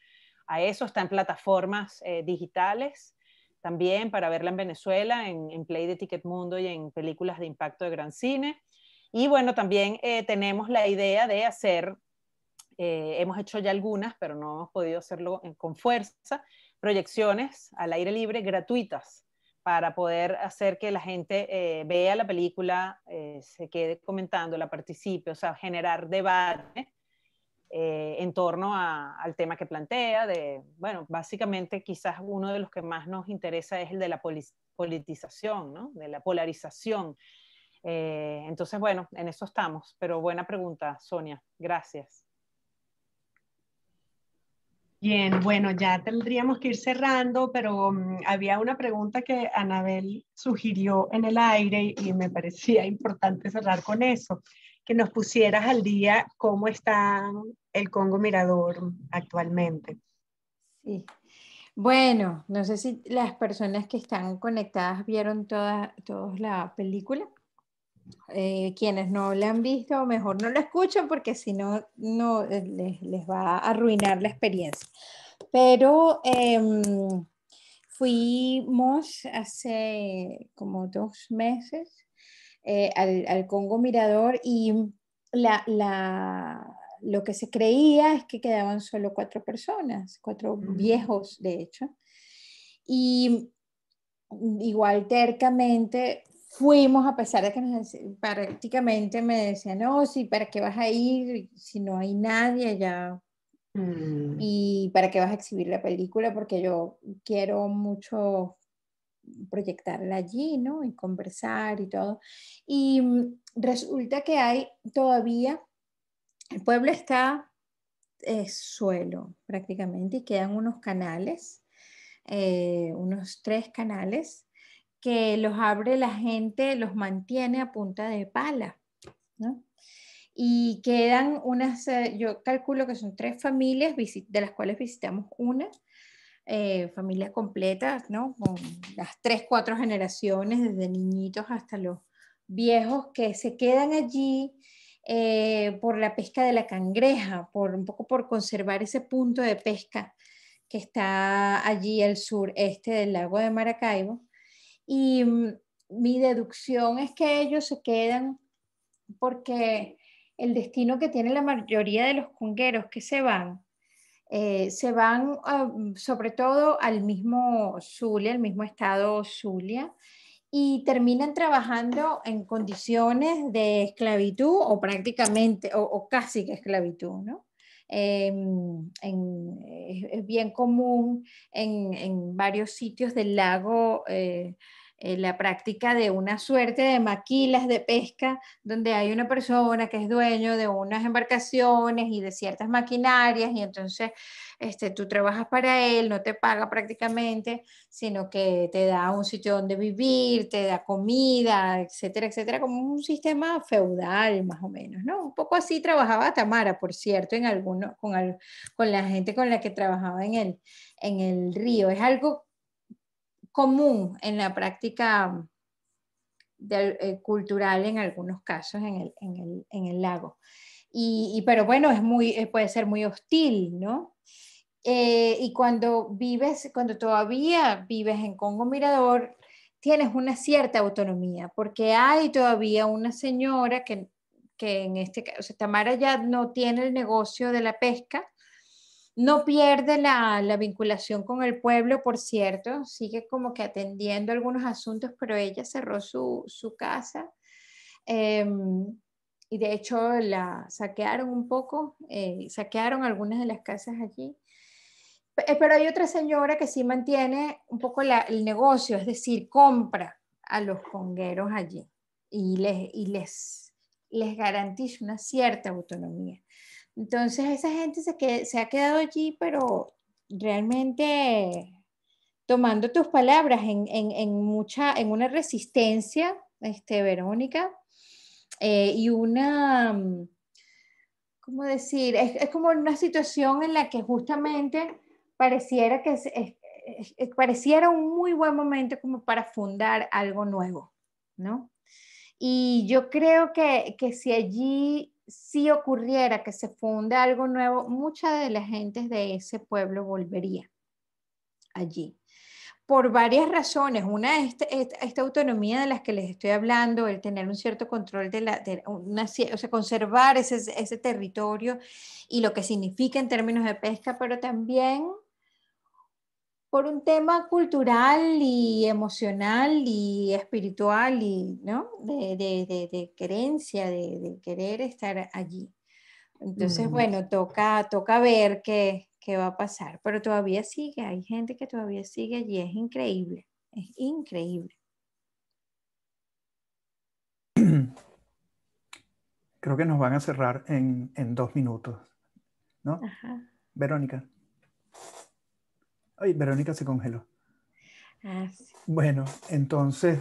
a eso. Está en plataformas digitales también para verla en Venezuela, en Play de Ticketmundo y en películas de impacto de Gran Cine. Y bueno, también tenemos la idea de hacer hemos hecho ya algunas, pero no hemos podido hacerlo con fuerza, proyecciones al aire libre gratuitas para poder hacer que la gente vea la película, se quede comentando, la participe, o sea, generar debate en torno al tema que plantea. Bueno, básicamente quizás uno de los que más nos interesa es el de la politización, ¿no? De la polarización. Entonces, bueno, en eso estamos, pero buena pregunta, Sonia, gracias. Bien, bueno, ya tendríamos que ir cerrando, pero había una pregunta que Anabel sugirió en el aire y me parecía importante cerrar con eso, que nos pusieras al día cómo está el Congo Mirador actualmente. Sí. Bueno, no sé si las personas que están conectadas vieron toda la película. Quienes no la han visto, mejor no la escuchan porque si no, les va a arruinar la experiencia. Pero fuimos hace como 2 meses al Congo Mirador y lo que se creía es que quedaban solo 4 personas, 4 viejos de hecho. Y igual tercamente fuimos, a pesar de que prácticamente me decían, no, sí, ¿para qué vas a ir si no hay nadie allá? ¿Y para qué vas a exhibir la película? Porque yo quiero mucho proyectarla allí, ¿no? Y conversar y todo. Y resulta que hay todavía, el pueblo está suelo prácticamente y quedan unos canales, unos 3 canales que los abre la gente, los mantiene a punta de pala, ¿no? Y quedan yo calculo que son 3 familias de las cuales visitamos una, familias completas, ¿no? Con las 3, 4 generaciones, desde niñitos hasta los viejos, que se quedan allí por la pesca de la cangreja, un poco por conservar ese punto de pesca que está allí al sureste del lago de Maracaibo. Y mi deducción es que ellos se quedan porque el destino que tiene la mayoría de los congueros que se van sobre todo al mismo Zulia, al mismo estado Zulia, y terminan trabajando en condiciones de esclavitud o prácticamente, o casi que esclavitud, ¿no? Es bien común en varios sitios del lago la práctica de una suerte de maquilas de pesca, donde hay una persona que es dueño de unas embarcaciones y de ciertas maquinarias, y entonces tú trabajas para él, no te paga prácticamente, sino que te da un sitio donde vivir, te da comida, etcétera, etcétera, como un sistema feudal más o menos, ¿no? Un poco así trabajaba Tamara, por cierto, en alguno, con la gente con la que trabajaba en el río. Es algo común en la práctica cultural en algunos casos en el lago. Pero bueno, puede ser muy hostil, ¿no? Y cuando todavía vives en Congo Mirador, tienes una cierta autonomía, porque hay todavía una señora que en este caso, o sea, Tamara ya no tiene el negocio de la pesca, no pierde la vinculación con el pueblo, por cierto, sigue como que atendiendo algunos asuntos, pero ella cerró su casa. Y de hecho la saquearon un poco, saquearon algunas de las casas allí. Pero hay otra señora que sí mantiene un poco el negocio, es decir, compra a los congueros allí y les garantiza una cierta autonomía. Entonces esa gente se ha quedado allí, pero realmente tomando tus palabras en una resistencia, Verónica, y ¿cómo decir? Es como una situación en la que justamente pareciera un muy buen momento como para fundar algo nuevo, ¿no? Y yo creo que si allí sí ocurriera que se funda algo nuevo, mucha de la gente de ese pueblo volvería allí. Por varias razones. Una es esta autonomía de las que les estoy hablando, el tener un cierto control o sea, conservar ese territorio y lo que significa en términos de pesca, pero también por un tema cultural y emocional y espiritual y, ¿no? de creencia, de querer estar allí. Entonces, bueno, toca ver qué va a pasar, pero todavía sigue, hay gente que todavía sigue allí, es increíble, es increíble. Creo que nos van a cerrar en 2 minutos, ¿no? Ajá. Verónica. Ay, Verónica se congeló. Ah, sí. Bueno, entonces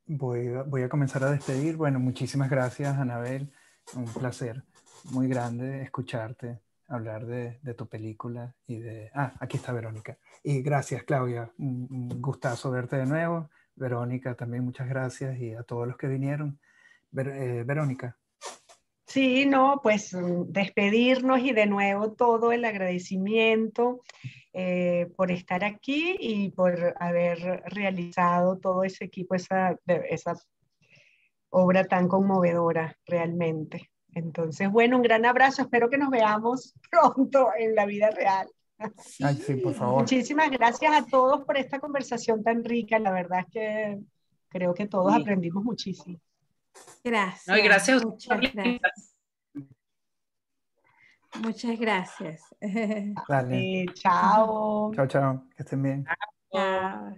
voy a comenzar a despedir. Bueno, muchísimas gracias, Anabel. Un placer muy grande escucharte hablar de tu película y de... Ah, aquí está Verónica. Y gracias, Claudia. Un gustazo verte de nuevo. Verónica, también muchas gracias. Y a todos los que vinieron. Verónica. Sí, no, pues despedirnos y de nuevo todo el agradecimiento por estar aquí y por haber realizado todo ese equipo, esa obra tan conmovedora realmente. Entonces, bueno, un gran abrazo, espero que nos veamos pronto en la vida real. Sí. Ay, sí, por favor. Muchísimas gracias a todos por esta conversación tan rica, la verdad es que creo que todos aprendimos muchísimo. Gracias. No, y gracias a muchas gracias. Muchas gracias. Dale. Chao. Chao, chao. Que estén bien. Chao.